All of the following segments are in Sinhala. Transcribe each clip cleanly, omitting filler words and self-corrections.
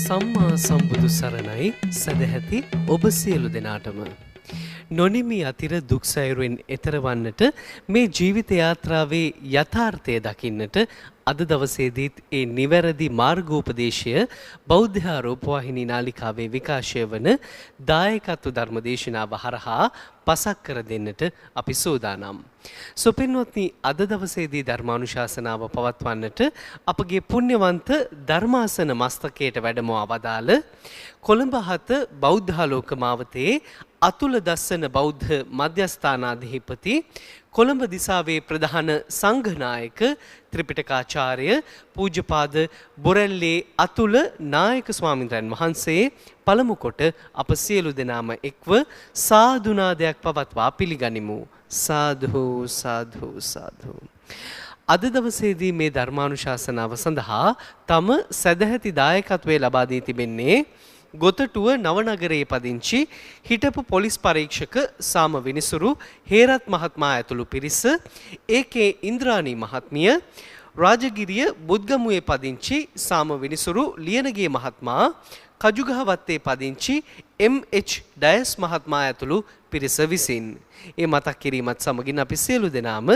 සම්මා සම්බුදු සරණයි සදැහැති ඔබ සියලු දෙනාටම. නොනිමි අතිර දුක්සයරුවෙන් එතර වන්නට මේ ජීවිත යාත්‍රාවේ යථාර්ථය දකින්නට අද දවසේදීත් ඒ නිවැරදි මාර්ගෝපදේශය බෞද්ධ රූපවාහිනී නාලිකාවේ විකාශය වන දායකත්ව ධර්මදේශනාව හරහා පසක් කර දෙන්නට අපි සූදානම්. සුපින්වත්නි, අද දවසේදී ධර්මානුශාසනාව පවත්වන්නට අපගේ පුණ්‍යවන්ත ධර්මාසන මස්තකයට වැඩමව අවදාළ කොළඹ 7 බෞද්ධාලෝක මාවතේ අතුල දස්සන බෞද්ධ මධ්‍යස්ථානාධිපති කොළඹ දිසාවේ ප්‍රධාන සංඝනායක ත්‍රිපිටකාචාර්ය පූජ්‍යපාද බොරැල්ලේ අතුල නායක ස්වාමීන් වහන්සේ පළමු කොට අප සියලු දෙනාම එක්ව සාදුනාදයක් පවත්වා පිළිගනිමු. සාදු සාදු සාදු. අද දවසේදී මේ ධර්මානුශාසනාව සඳහා තම සදැහැති දායකත්වයේ ලබා දී තිබෙන්නේ ගොතටුව නවනගරයේ පදිංචි හිටපු පොලිස් පරීක්ෂක සාම විනිසුරු හේරත් මහත්මයා ඇතුළු පිරිස, ඒකේ ඉන්ද්‍රාණී මහත්මිය, රාජගිරිය බුද්ගමුවේ පදිංචි සාම විනිසුරු ලියනගේ මහත්මයා, කජුගහවත්තේ පදිංචි එම්.එච්. ඩයස් මහත්මයා ඇතුළු පිරිස විසින් ඒ මතක් කිරීමත් සමගින් අපි සියලු දෙනාම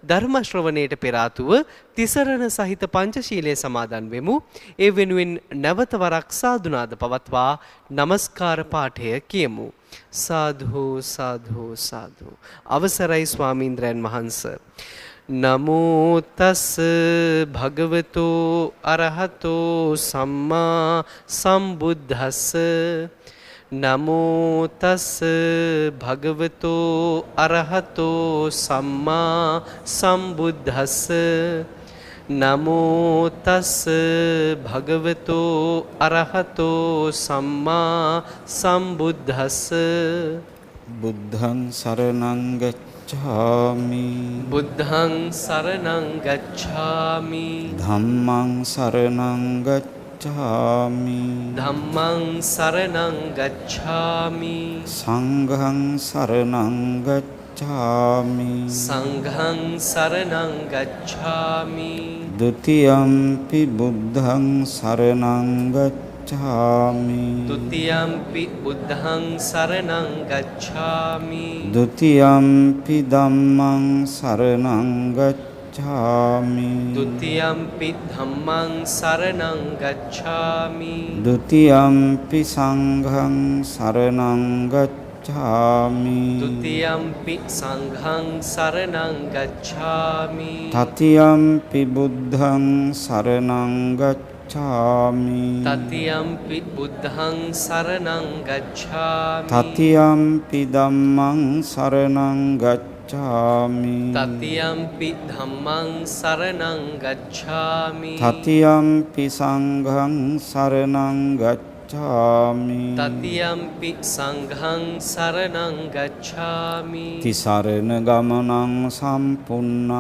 ධර්ම ශ්‍රවණයට පෙර ආතුව තිසරණ සහිත පංචශීලයේ සමාදන් වෙමු. ඒ වෙනුවෙන් නැවත වරක් සාදුනාද පවත්වා নমස්කාර පාඨය කියමු. සාදු සාදු සාදු. අවසරයි ස්වාමීන්ද්‍රයන් වහන්සේ. නමෝ තස් භගවතෝ අරහතෝ සම්මා සම්බුද්දස්ස. නමෝ තස් භගවතෝ අරහතෝ සම්මා සම්බුද්දස්ස. නමෝ තස් භගවතෝ අරහතෝ සම්මා සම්බුද්දස්ස. බුද්ධං සරණං ගච්ඡාමි. බුද්ධං සරණං ගච්ඡාමි. ධම්මං සරණං ගච්ඡාමි. ධම්මං සරණං ගච්ඡාමි. සංඝං සරණං ගච්ඡාමි. සංඝං සරණං ගච්ඡාමි. ဒ ුතියම්පි බුද්ධං සරණං ගච්ඡාමි. ဒ ුතියම්පි බුද්ධං සරණං ගච්ඡාමි. ဒ ුතියම්පි ධම්මං සරණං ගච්ඡාමි. ဒ ුතියම්පි ධම්මං සරණං ගච්ඡාමි. ဒ ුතියම්පි සංඝං සරණං ගච්ඡාමි. ဒ ුතියම්පි සංඝං සරණං ගච්ඡාමි. තතියම්පි බුද්ධං සරණං ගච්ඡාමි. තතියම්පි බුද්ධං සරණං ගච්ඡාමි. තතියම්පි ධම්මං සරණං ගච්ඡාමි. තතියම්පි ධම්මං සරණං ගච්ඡාමි. තතියම්පි සංඝං සරණං ගච්ඡාමි. තතියම්පි සංඝං සරණං ගච්ඡාමි. තිසරණ ගමනං සම්පුන්නං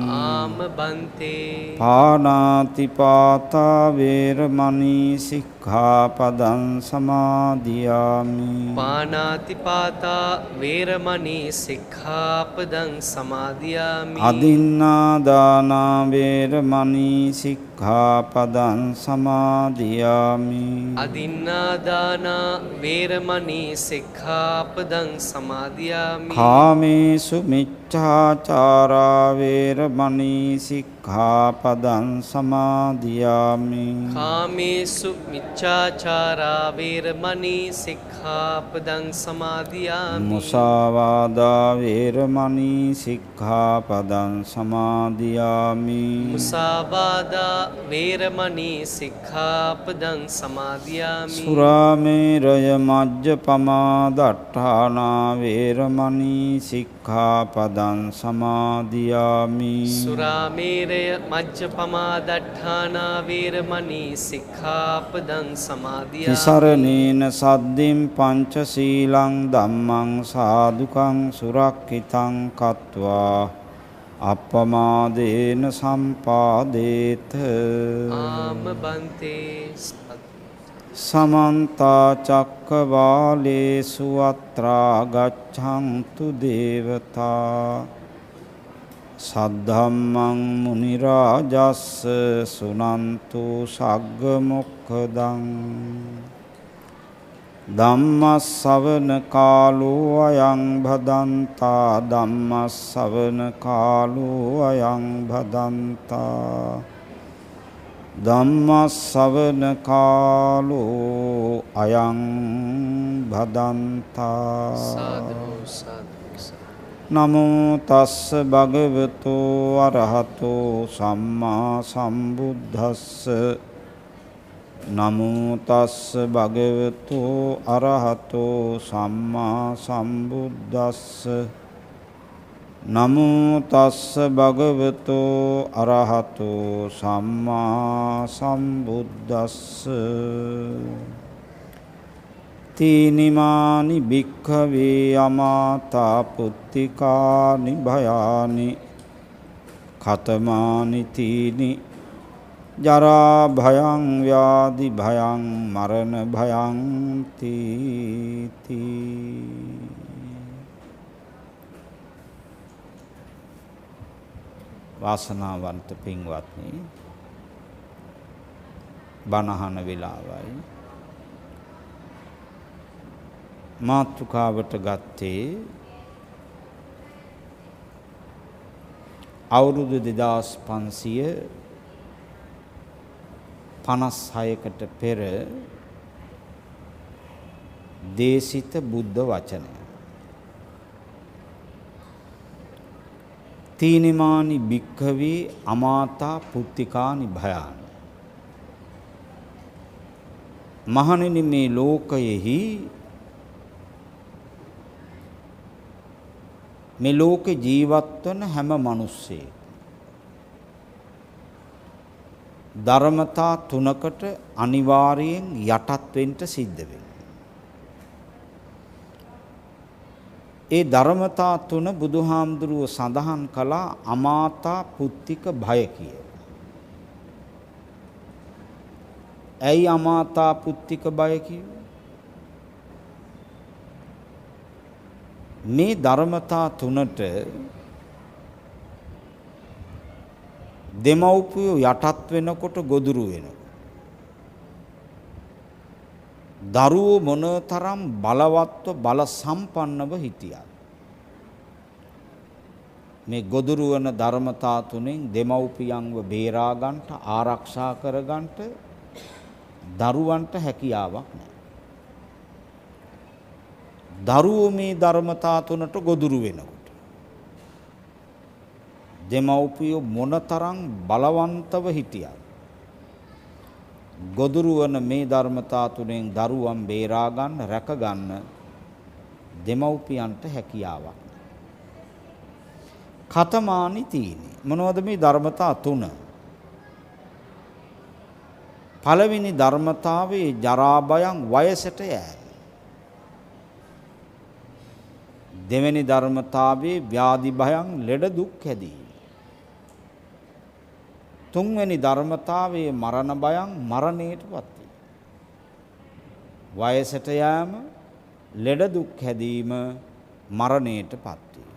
ආම බන්තේ. පාණාති පාතා වේරමණී සික්ඛාපදං සමාදියාමි. පාණාති පාතා වේරමණී සික්ඛාපදං සමාදියාමි. අදින්නා දාන වේරමණී සික්ඛාපදං සමාදියාමි. අදින්නා දාන වේරමණී සික්ඛාපදං සමාදියාමි. කාමේසු මිච්ඡාචාරා වේරමණී සික්ඛාපදං සමාදියාමි. කාමේසු මිච්ඡාචාරා වේරමණී සික්ඛාපදං සමාදියාමි. මුසාවාදා වේරමණී සික්ඛාපදං සමාදියාමි. මුසාවාදා වේරමණී සික්ඛාපදං සමාදියාමි. සුරාමේරය මජ්ජපමා දට්ඨානා වේරමණී සික්ඛාපදං සමාදියාමි. සුරාමේරය මජ්ජපමා දට්ඨානා වේරමණී සික්ඛාපදං සමාදියාමි. තිසරණේන සද්දින් පංචශීලං ධම්මං සාදුකං සුරක්ඛිතං කତ୍වා අප්පමාදේන සම්පාදේත. ආම බන්තේ. සමන්ත චක්කවාලේසු අත්‍රා ගච්ඡන්තු දේවතා සද්ධම්මං මුනි රාජස්ස සුනන්තු සග්ග මොක්ඛදං ධම්මස්සවන කාලෝ අයං භදන්තා ධම්මස්සවන කාලෝ අයං භදන්තා ධම්මස්සවන කාලෝ අයං භදන්තා සාදු සාදු නමෝ තස්ස භගවතු අරහතෝ සම්මා සම්බුද්දස්ස නමෝ තස්ස භගවතු අරහතෝ සම්මා සම්බුද්දස්ස නමෝ තස්ස භගවතු අරහතෝ සම්මා සම්බුද්දස්ස තීනිමානි භික්ඛවේ අමාතා පුත්තිකානි භයානි ඛතමානි තීනි ජරා භයං ව්‍යාධි භයං මරණ භයං තීති. වාසනාවන්ත පින්වත්නි, බණහන වෙලාවයි. මාතෘකාවට ගත්තේ අවුරුදු 2556කට පෙර දේශිත බුද්ධ වචනය. තීනිමානි භික්ඛවේ අමාතා පුත්තිකානි භයානි. මහණෙනි, මේ ලෝකයෙහි මේ ලෝකේ ජීවත් වන හැම මිනිස්සෙක් ධර්මතා තුනකට අනිවාර්යෙන් යටත් වෙන්න සිද්ධ වෙනවා. ඒ ධර්මතා තුන බුදුහාමුදුරුව සඳහන් කළා අමාතා පුත්තික භය කියලා. ඇයි අමාතා පුත්තික භය කිව්වේ? මේ ධර්මතා තුනට දෙමව්පියෝ යටත් වෙනකොට ගොදුරු වෙනවා. දරුවෝ මොනතරම් බලවත්ව බල සම්පන්නව හිටියත් මේ ගොදුරු වන ධර්මතා තුනෙන් දෙමව්පියන්ව බේරා ගන්නට, ආරක්ෂා කර ගන්නට දරුවන්ට හැකියාවක් නැහැ. දරුවෝ මේ ධර්මතා තුනට ගොදුරු වෙනකොට දෙමව්පියෝ මොනතරම් බලවන්තව හිටියත් ගොදුරු වන මේ ධර්මතා තුනෙන් දරුවන් බේරා ගන්න, රැක ගන්න දෙමව්පියන්ට හැකියාවක් නැහැ. ඛතමානි තීනි. මොනවද මේ ධර්මතා තුන? පළවෙනි ධර්මතාවේ ජරා භයං වයසට යෑම. දෙවෙනි ධර්මතාවේ ව්‍යාධි භයං ලෙඩ දුක් හැදීම. තුන්වෙනි ධර්මතාවේ මරණ භයං මරණයටපත් වීම. වයසට යෑම, ලෙඩ දුක් හැදීම, මරණයටපත් වීම.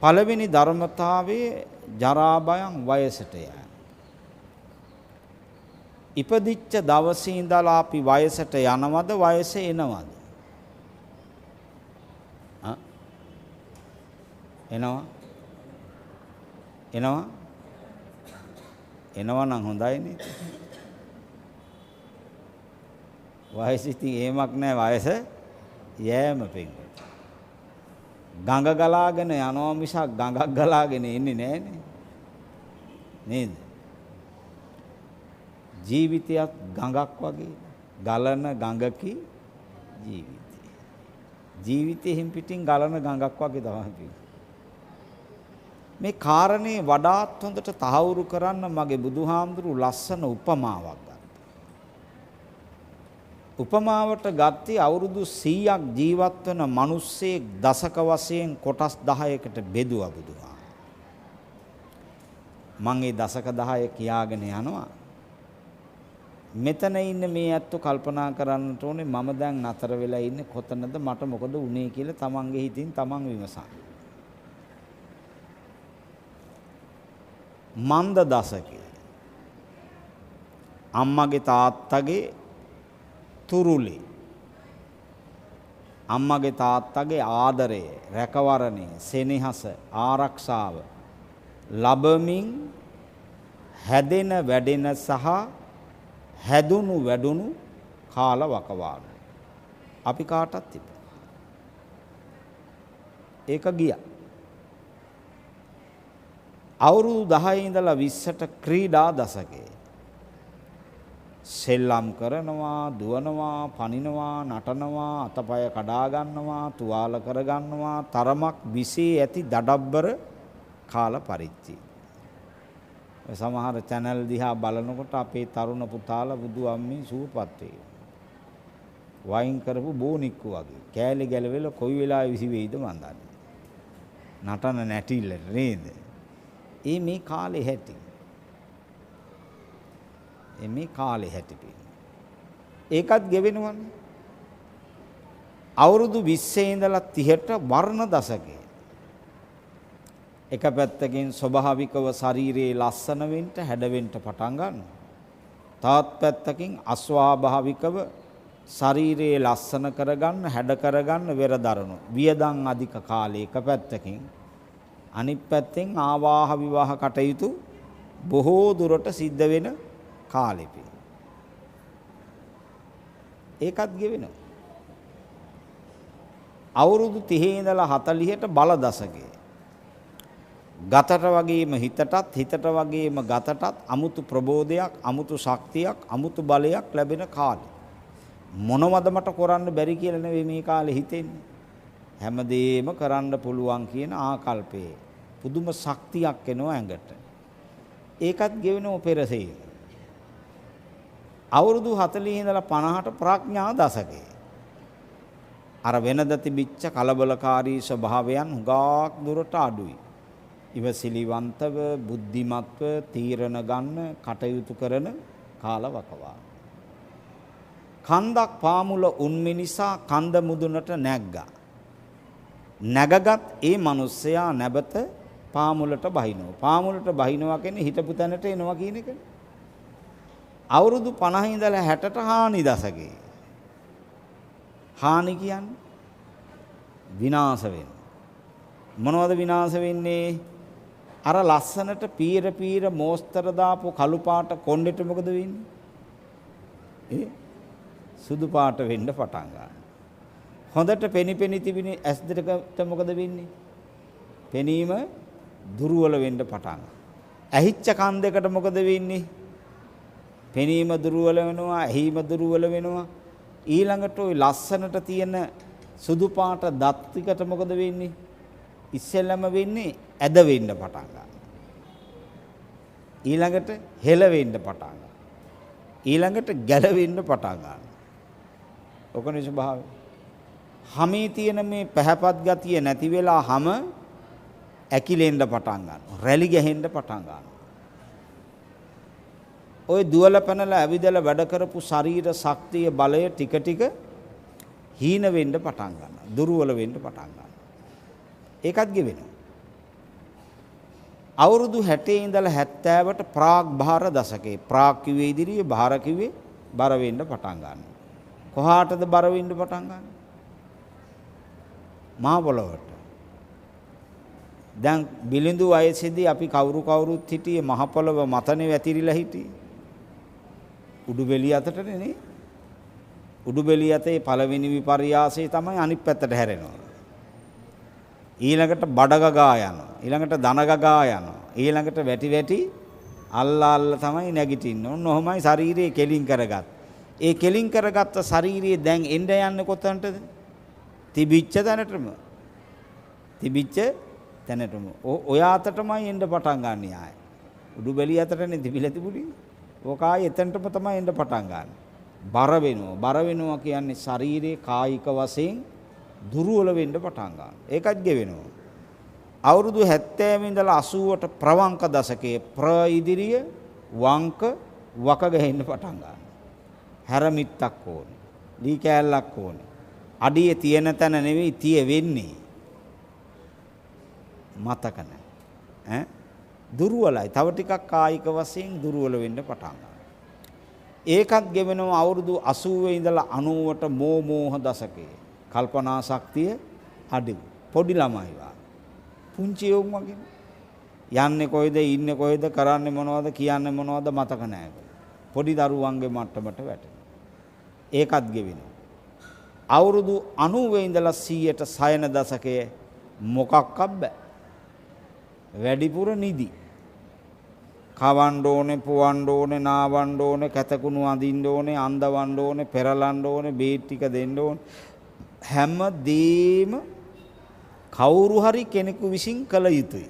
පළවෙනි ධර්මතාවේ ජරා භයං වයසට යෑම. ඉපදිච්ච දවසේ ඉඳලා අපි වයසට යනවද, වයස එනවද? එනවා නම් හොඳයිනේ. වයස ඉතින් එහෙමක් නැහැ, වයස යෑම පිංගු. ගඟ ගලාගෙන යනවා මිසක් ගඟක් ගලාගෙන එන්නේ නැහනේ. නේද? ජීවිතයත් ගඟක් වගේ ගලන ගඟකි ජීවිතය. ජීවිතයෙන් පිටින් ගලන ගඟක් වගේ තමයි. මේ කාරණේ වඩාත් හොඳට තහවුරු කරන්න මගේ බුදුහාමුදුරු ලස්සන උපමාවක් ගත්තා. උපමාවට ගත්තේ අවුරුදු 100ක් ජීවත් වන මිනිස්සෙක් දශක වශයෙන් කොටස් 10කට බෙදුවා බුදුහාම. මම ඒ දශක 10 කියාගෙන යනවා. මෙතන ඉන්න මේ ඇත්තෝ කල්පනා කරන්නට ඕනේ මම දැන් නතර වෙලා ඉන්නේ කොතනද, මට මොකද වුනේ කියලා තමන්ගේ හිතින් තමන් විමසන්න. මන්ද දශකේ. අම්මගේ තාත්තගේ තුරුලි. අම්මගේ තාත්තගේ ආදරය, රැකවරණය, සෙනෙහස, ආරක්ෂාව ලැබමින් හැදෙන වැඩෙන සහ හැදුණු වැඩුණු කාල වකවානු අපි කාටත් තිබුණා. ඒක ගියා. අවුරුදු 10 ඉඳලා 20ට ක්‍රීඩා දශකේ. සෙල්ලම් කරනවා, දුවනවා, පනිනවා, නටනවා, අතපය කඩා ගන්නවා, තුවාල කර ගන්නවා, තරමක් විසේ ඇති දඩබ්බර කාල පරිච්ඡේදය. සමහර channel දිහා බලනකොට අපේ තරුණ පුතාලා බුදු අම්මේ සූපත් වේ. වයින් කරපු බෝනික්කු වගේ. කෑලි ගැලවෙල කොයි වෙලාවෙ විසි වෙයිද මන් දන්නේ. නටන නැටිල්ල නේද? මේ කාලේ හැටි. මේ කාලේ හැටි පිළිගන්න. ඒකත් ගෙවෙනවනේ. අවුරුදු 20 ඉඳලා 30ට වර්ණ දශකේ. එක පැත්තකින් ස්වභාවිකව ශරීරයේ ලස්සන වෙන්න, හැඩ වෙන්න පටන් ගන්නවා. තවත් පැත්තකින් අස්වාභාවිකව ශරීරයේ ලස්සන කරගන්න, හැඩ කරගන්න වෙර දරනු. වියදම් අධික කාලේ එක පැත්තකින්, අනිත් පැත්තෙන් ආවාහ විවාහ කටයුතු බොහෝ දුරට සිද්ධ වෙන කාලෙපි. ඒකත් ගෙවෙනවා. අවුරුදු 30 ඉඳලා 40ට බල දශකේ. ගතට වගේම හිතටත්, හිතට වගේම ගතටත් අමුතු ප්‍රබෝධයක්, අමුතු ශක්තියක්, අමුතු බලයක් ලැබෙන කාලෙ. මොනවද මට කරන්න බැරි කියලා නෙවෙයි මේ කාලේ හිතෙන්නේ. හැමදේම කරන්න පුළුවන් කියන ආකල්පයේ පුදුම ශක්තියක් එනවා ඇඟට. ඒකත් ගෙවෙනව පෙරසෙයි. අවුරුදු 40 ඉඳලා 50ට ප්‍රඥා දශකේ. අර වෙනද තිබිච්ච කලබලකාරී ස්වභාවයන් හුඟක් දුරට අඩුයි. ඉවසිලිවන්තව, බුද්ධිමත්ව තීරණ ගන්න කටයුතු කරන කාල වකවා. කන්දක් පාමුල උන්මිනිසා කන්ද මුදුනට නැග්ගා. නැගගත් ඒ මිනිස්සයා නැබත පාමුලට බහිනවා. පාමුලට බහිනවා කියන්නේ හිටපු තැනට එනවා කියන එක. අවුරුදු 50 ඉඳලා 60ට හානි දශකේ. හානි කියන්නේ විනාශ වෙන. මොනවද විනාශ වෙන්නේ? අර ලස්සනට පීර පීර මෝස්තර දාපු කළු පාට කොණ්ඩෙට මොකද වෙන්නේ? සුදු පාට වෙන්න පටන් ගන්නවා. හොඳට පෙනි තිබෙන ඇස් දෙකට මොකද වෙන්නේ? පෙනීම දුර්වල වෙන්න පටන් ගන්නවා. ඇහිච්ච කන් දෙකට මොකද වෙන්නේ? පෙනීම දුර්වල වෙනවා, ඇහිම දුර්වල වෙනවා. ඊළඟට ওই ලස්සනට තියෙන සුදු පාට දත් ටිකට මොකද වෙන්නේ? ඉස්සෙල්ලම වෙන්නේ ඇද වෙන්න පටන් ගන්නවා. ඊළඟට හෙල වෙන්න පටන් ගන්නවා. ඊළඟට ගැලවෙන්න පටන් ගන්නවා. ඔකනේ ස්වභාවය. හැමේ තියෙන මේ පැහැපත් ගතිය නැති වෙලා හැම ඇකිලෙන්න පටන් ගන්නවා. රැලි ගැහෙන්න පටන් ගන්නවා. ඔය දුවල පැනලා ඇවිදලා වැඩ කරපු ශරීර ශක්තිය බලය ටික ටික හීන වෙන්න පටන් ගන්නවා. දුර්වල වෙන්න පටන් ගන්නවා. ඒකත් ගෙවෙනවා. අවුරුදු 60 ඉඳලා 70ට ප්‍රාග් භාර දශකේ. ප්‍රාග් කිව්වේ ඉදිරියේ, භාර කිව්වේ බර වෙන්න පටන් ගන්නවා. කොහාටද බර වෙන්න පටන් ගන්නවා? මහ පොළොවට. දැන් බිලිඳු වයසේදී අපි කවුරුත් හිටියේ මහ පොළොව මතනේ වැතිරිලා හිටියේ. උඩුබෙලිය අතටනේ නේ. උඩුබෙලිය අතේ පළවෙනි විපර්යාසය තමයි අනිත් පැත්තට හැරෙනවා. ඊළඟට බඩගගා යනවා. ඊළඟට දනගගා යනවා. ඊළඟට වැටි අල්ල තමයි නැගිටින්න. ඔන්න ඔහොමයි ශරීරය කෙලින් කරගත්. ඒ කෙලින් කරගත්ත ශරීරය දැන් එන්න යන්නේ කොතනටද? තිබිච්ච තැනටම. තිබිච්ච තැනටම. ඔය අතටමයි එන්න පටන් ගන්න ආයේ. උඩුබෙලිය අතටනේ තිබිලා තිබුණේ. ඕක ආයේ එතනටම තමයි එන්න පටන් ගන්න. බර වෙනවා. බර වෙනවා කියන්නේ ශරීරයේ කායික වශයෙන් දුර්වල වෙන්න පටන් ගන්නවා. ඒකත් ගෙවෙනවා. අවුරුදු 70 ඉඳලා 80ට ප්‍රවංක දශකයේ ප්‍ර ඉදිරිය වංක වක ගහින්න පටන් ගන්නවා. හැරමිත්තක් ඕනේ. දී කෑල්ලක් ඕනේ. අඩියේ තියෙන තැන නෙවෙයි තිය වෙන්නේ. මතක නැහැ. දුර්වලයි. තව ටිකක් කායික වශයෙන් දුර්වල වෙන්න පටන් ගන්නවා. ඒකත් ගෙවෙනවා අවුරුදු 80 ඉඳලා 90ට මෝහ දශකයේ. කල්පනා ශක්තිය අඩු. පොඩි ළමයි වා. පුංචි යෝග වගේ. යන්නේ කොයිද, ඉන්නේ කොයිද, කරන්නේ මොනවද, කියන්නේ මොනවද මතක නැහැ. පොඩි දරුවන්ගේ මට්ටමට වැටෙනවා. ඒකත් ගෙවෙනවා. අවුරුදු 90 ඉඳලා 100ට සයන දශකයේ මොකක්වත් බෑ. වැඩිපුර නිදි. කවන්න ඕනේ, පුවන්න ඕනේ, නාවන්න ඕනේ, කැතකුණු අඳින්න ඕනේ, අඳවන්න ඕනේ, පෙරලන්න ඕනේ, බේත් ටික දෙන්න ඕනේ. හැමදේම කවුරු හරි කෙනෙකු විසින් කළ යුතුයි.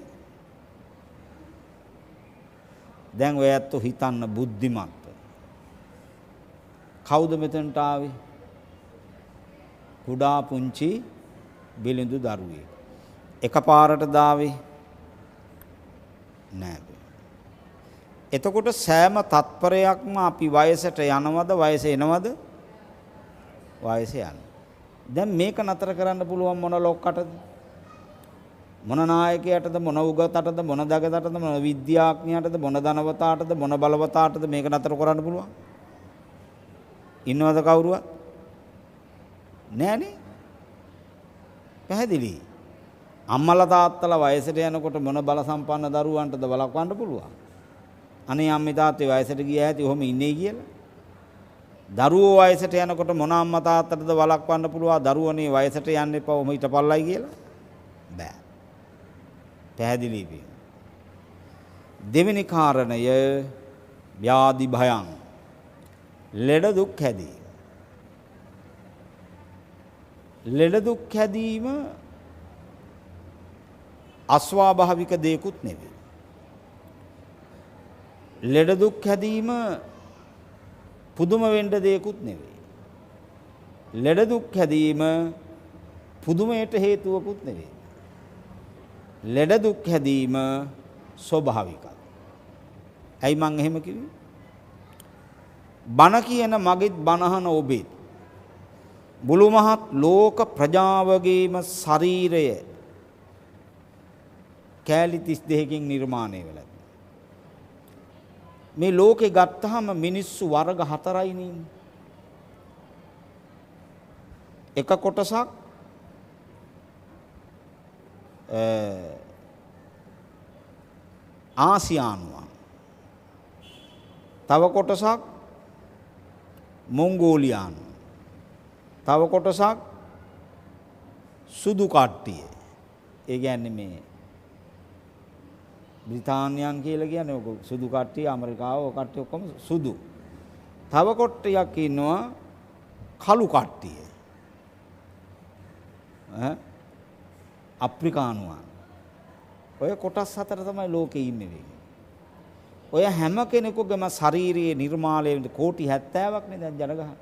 දැන් ඔය ඇත්තෝ හිතන්න බුද්ධිමත්. කවුද මෙතනට ආවේ? කුඩා පුංචි බිලිඳු දරුවෙක්. එකපාරට දාවේ නෑ. එතකොට සෑම තත්පරයක්ම අපි වයසට යනවද, වයස එනවද? වයස යනවා. දැන් මේක නතර කරන්න පුළුවන් මොන ලොක්කටද? මොන නායකයටද, මොන උගතටද, මොන දගතටද, මොන විද්‍යාඥයාටද, මොන ධනවතාටද, මොන බලවතාටද මේක නතර කරන්න පුළුවන්? ඉන්නවද කවුරුවත්? නෑනේ. පැහැදිලි. අම්මලා තාත්තලා වයසට යනකොට මොන බල සම්පන්න දරුවන්ටද බලවන්න පුළුවන්? අනේ අම්මේ තාත්තේ වයසට ගියා ඇති ඔහොම ඉන්නේ කියලා. දරුවෝ වයසට යනකොට මොන අම්මා තාත්තටද බලවන්න පුළුවන්? දරුවනේ වයසට යන්න එපා ඔහොම හිටපල්ලයි කියලා? බෑ. පැහැදිලි වෙයි. දෙවෙනි කාරණය ව්‍යාධි භයං. ලෙඩ දුක් හැදීම. ලෙඩ දුක් හැදීම අස්වාභාවික දෙයක්ුත් නෙවෙයි. ලෙඩ දුක් හැදීම පුදුම වෙන්න දෙයක්ුත් නෙවෙයි. ලෙඩ දුක් හැදීම පුදුමයට හේතුවකුත් නෙවෙයි. ලෙඩ දුක් හැදීම ස්වභාවිකයි. ඇයි මං එහෙම කිව්වේ? බණ කියන මගෙත් බණහන ඔබෙත් මුළු මහත් ලෝක ප්‍රජාවගේම ශරීරය කෑලි 32කින් නිර්මාණය වෙලා. මේ ලෝකේ ගත්තාම මිනිස්සු වර්ග 4යි නේ. එක කොටසක් ආසියානුවන්. තව කොටසක් මොංගෝලියානු. තව කොටසක් සුදු කට්ටිය. ඒ කියන්නේ මේ බ්‍රිතාන්‍යයන් කියලා කියන්නේ ඔක සුදු කට්ටිය, ඇමරිකාව ඔය කට්ටිය ඔක්කොම සුදු. තව කොටයක් ඉන්නවා කළු කට්ටිය. අප්‍රිකානුවන්. ඔය කොටස් 4 තමයි ලෝකේ ඉන්නේ. ඔය හැම කෙනෙකුගේම ශාරීරියේ නිර්මාණය කෝටි 70ක් නේ දැන් ජනගහන.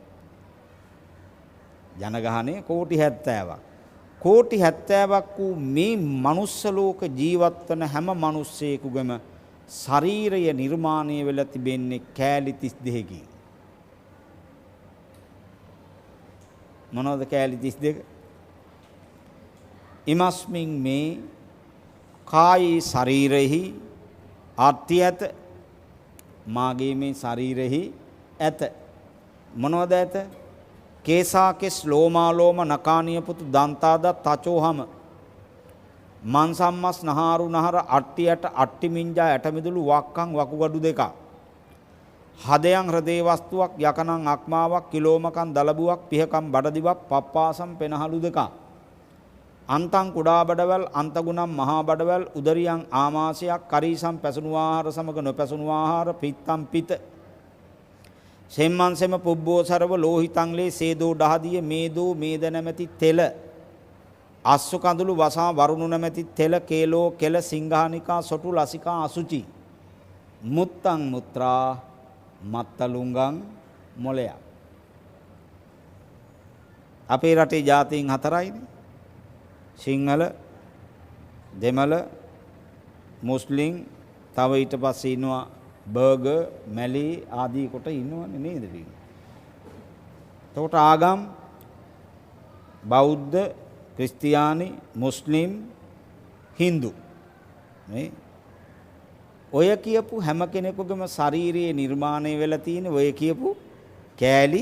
ජනගහනේ කෝටි 70ක්. කෝටි 70ක් වූ මේ මනුස්ස ලෝක ජීවත් වන හැම මිනිස්සෙකුගේම ශරීරය නිර්මාණය වෙලා තිබෙන්නේ කෑලි 32කින්. මොනවද කෑලි 32? ඉමස්මින් මේ කායේ ශරීරෙහි ආත්‍යත මාගේ මේ ශරීරෙහි ඇත. මොනවද ඇත? කේසාකෙස් ලෝමාලෝම නකානිය පුතු දන්තාද තචෝහම මන්සම්මස් නහාරු නහර අට්ටියට අට්ටි මිංජා ඇටමිදුළු වක්කම් වකුගඩු දෙක. හදයන් හෘදේ වස්තුවක් යකනං අක්මාවක් කිලෝමකන් දලබුවක් පිහකම් බඩදිවක් පප්පාසම් පෙනහළු දෙක. අන්තං කුඩා බඩවැල් අන්තගුණම් මහා බඩවැල් උදරියන් ආමාශයක් කරීසම් පැසුණු ආහාර සමග නොපැසුණු ආහාර පිත්තම් පිත සෙම්මන් සෙම පුබ්බෝ සරව ලෝහිතං ලේ සේදෝ දහදිය මේදෝ මේද නැමැති තෙල අස්සු කඳුළු වසා වරුණු නැමැති තෙල කේලෝ කෙල සිංහානිකා සොටු ලසිකා අසුචි මුත්තං මුත්‍රා මත්තලුංගං මොලයක්. අපේ රටේ ජාතීන් 4යිනේ. සිංහල, දෙමළ, මුස්ලිම්, තව ඊට පස්සේ ඉන්නවා බර්ගර්, මැලි ආදී කොට ඉන්නවනේ නේද පිටින්. එතකොට ආගම් බෞද්ධ, ක්‍රිස්තියානි, මුස්ලිම්, හින්දු මේ ඔය කියපු හැම කෙනෙකුගේම ශාරීරියේ නිර්මාණය වෙලා තියෙන ඔය කියපු කෑලි